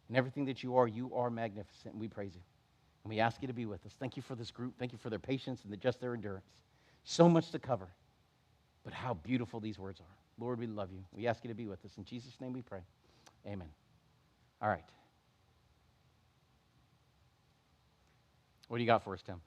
And everything that you are magnificent, and we praise you. And we ask you to be with us. Thank you for this group. Thank you for their patience and just their endurance. So much to cover, but how beautiful these words are. Lord, we love you. We ask you to be with us. In Jesus' name we pray. Amen. All right. What do you got for us, Tim?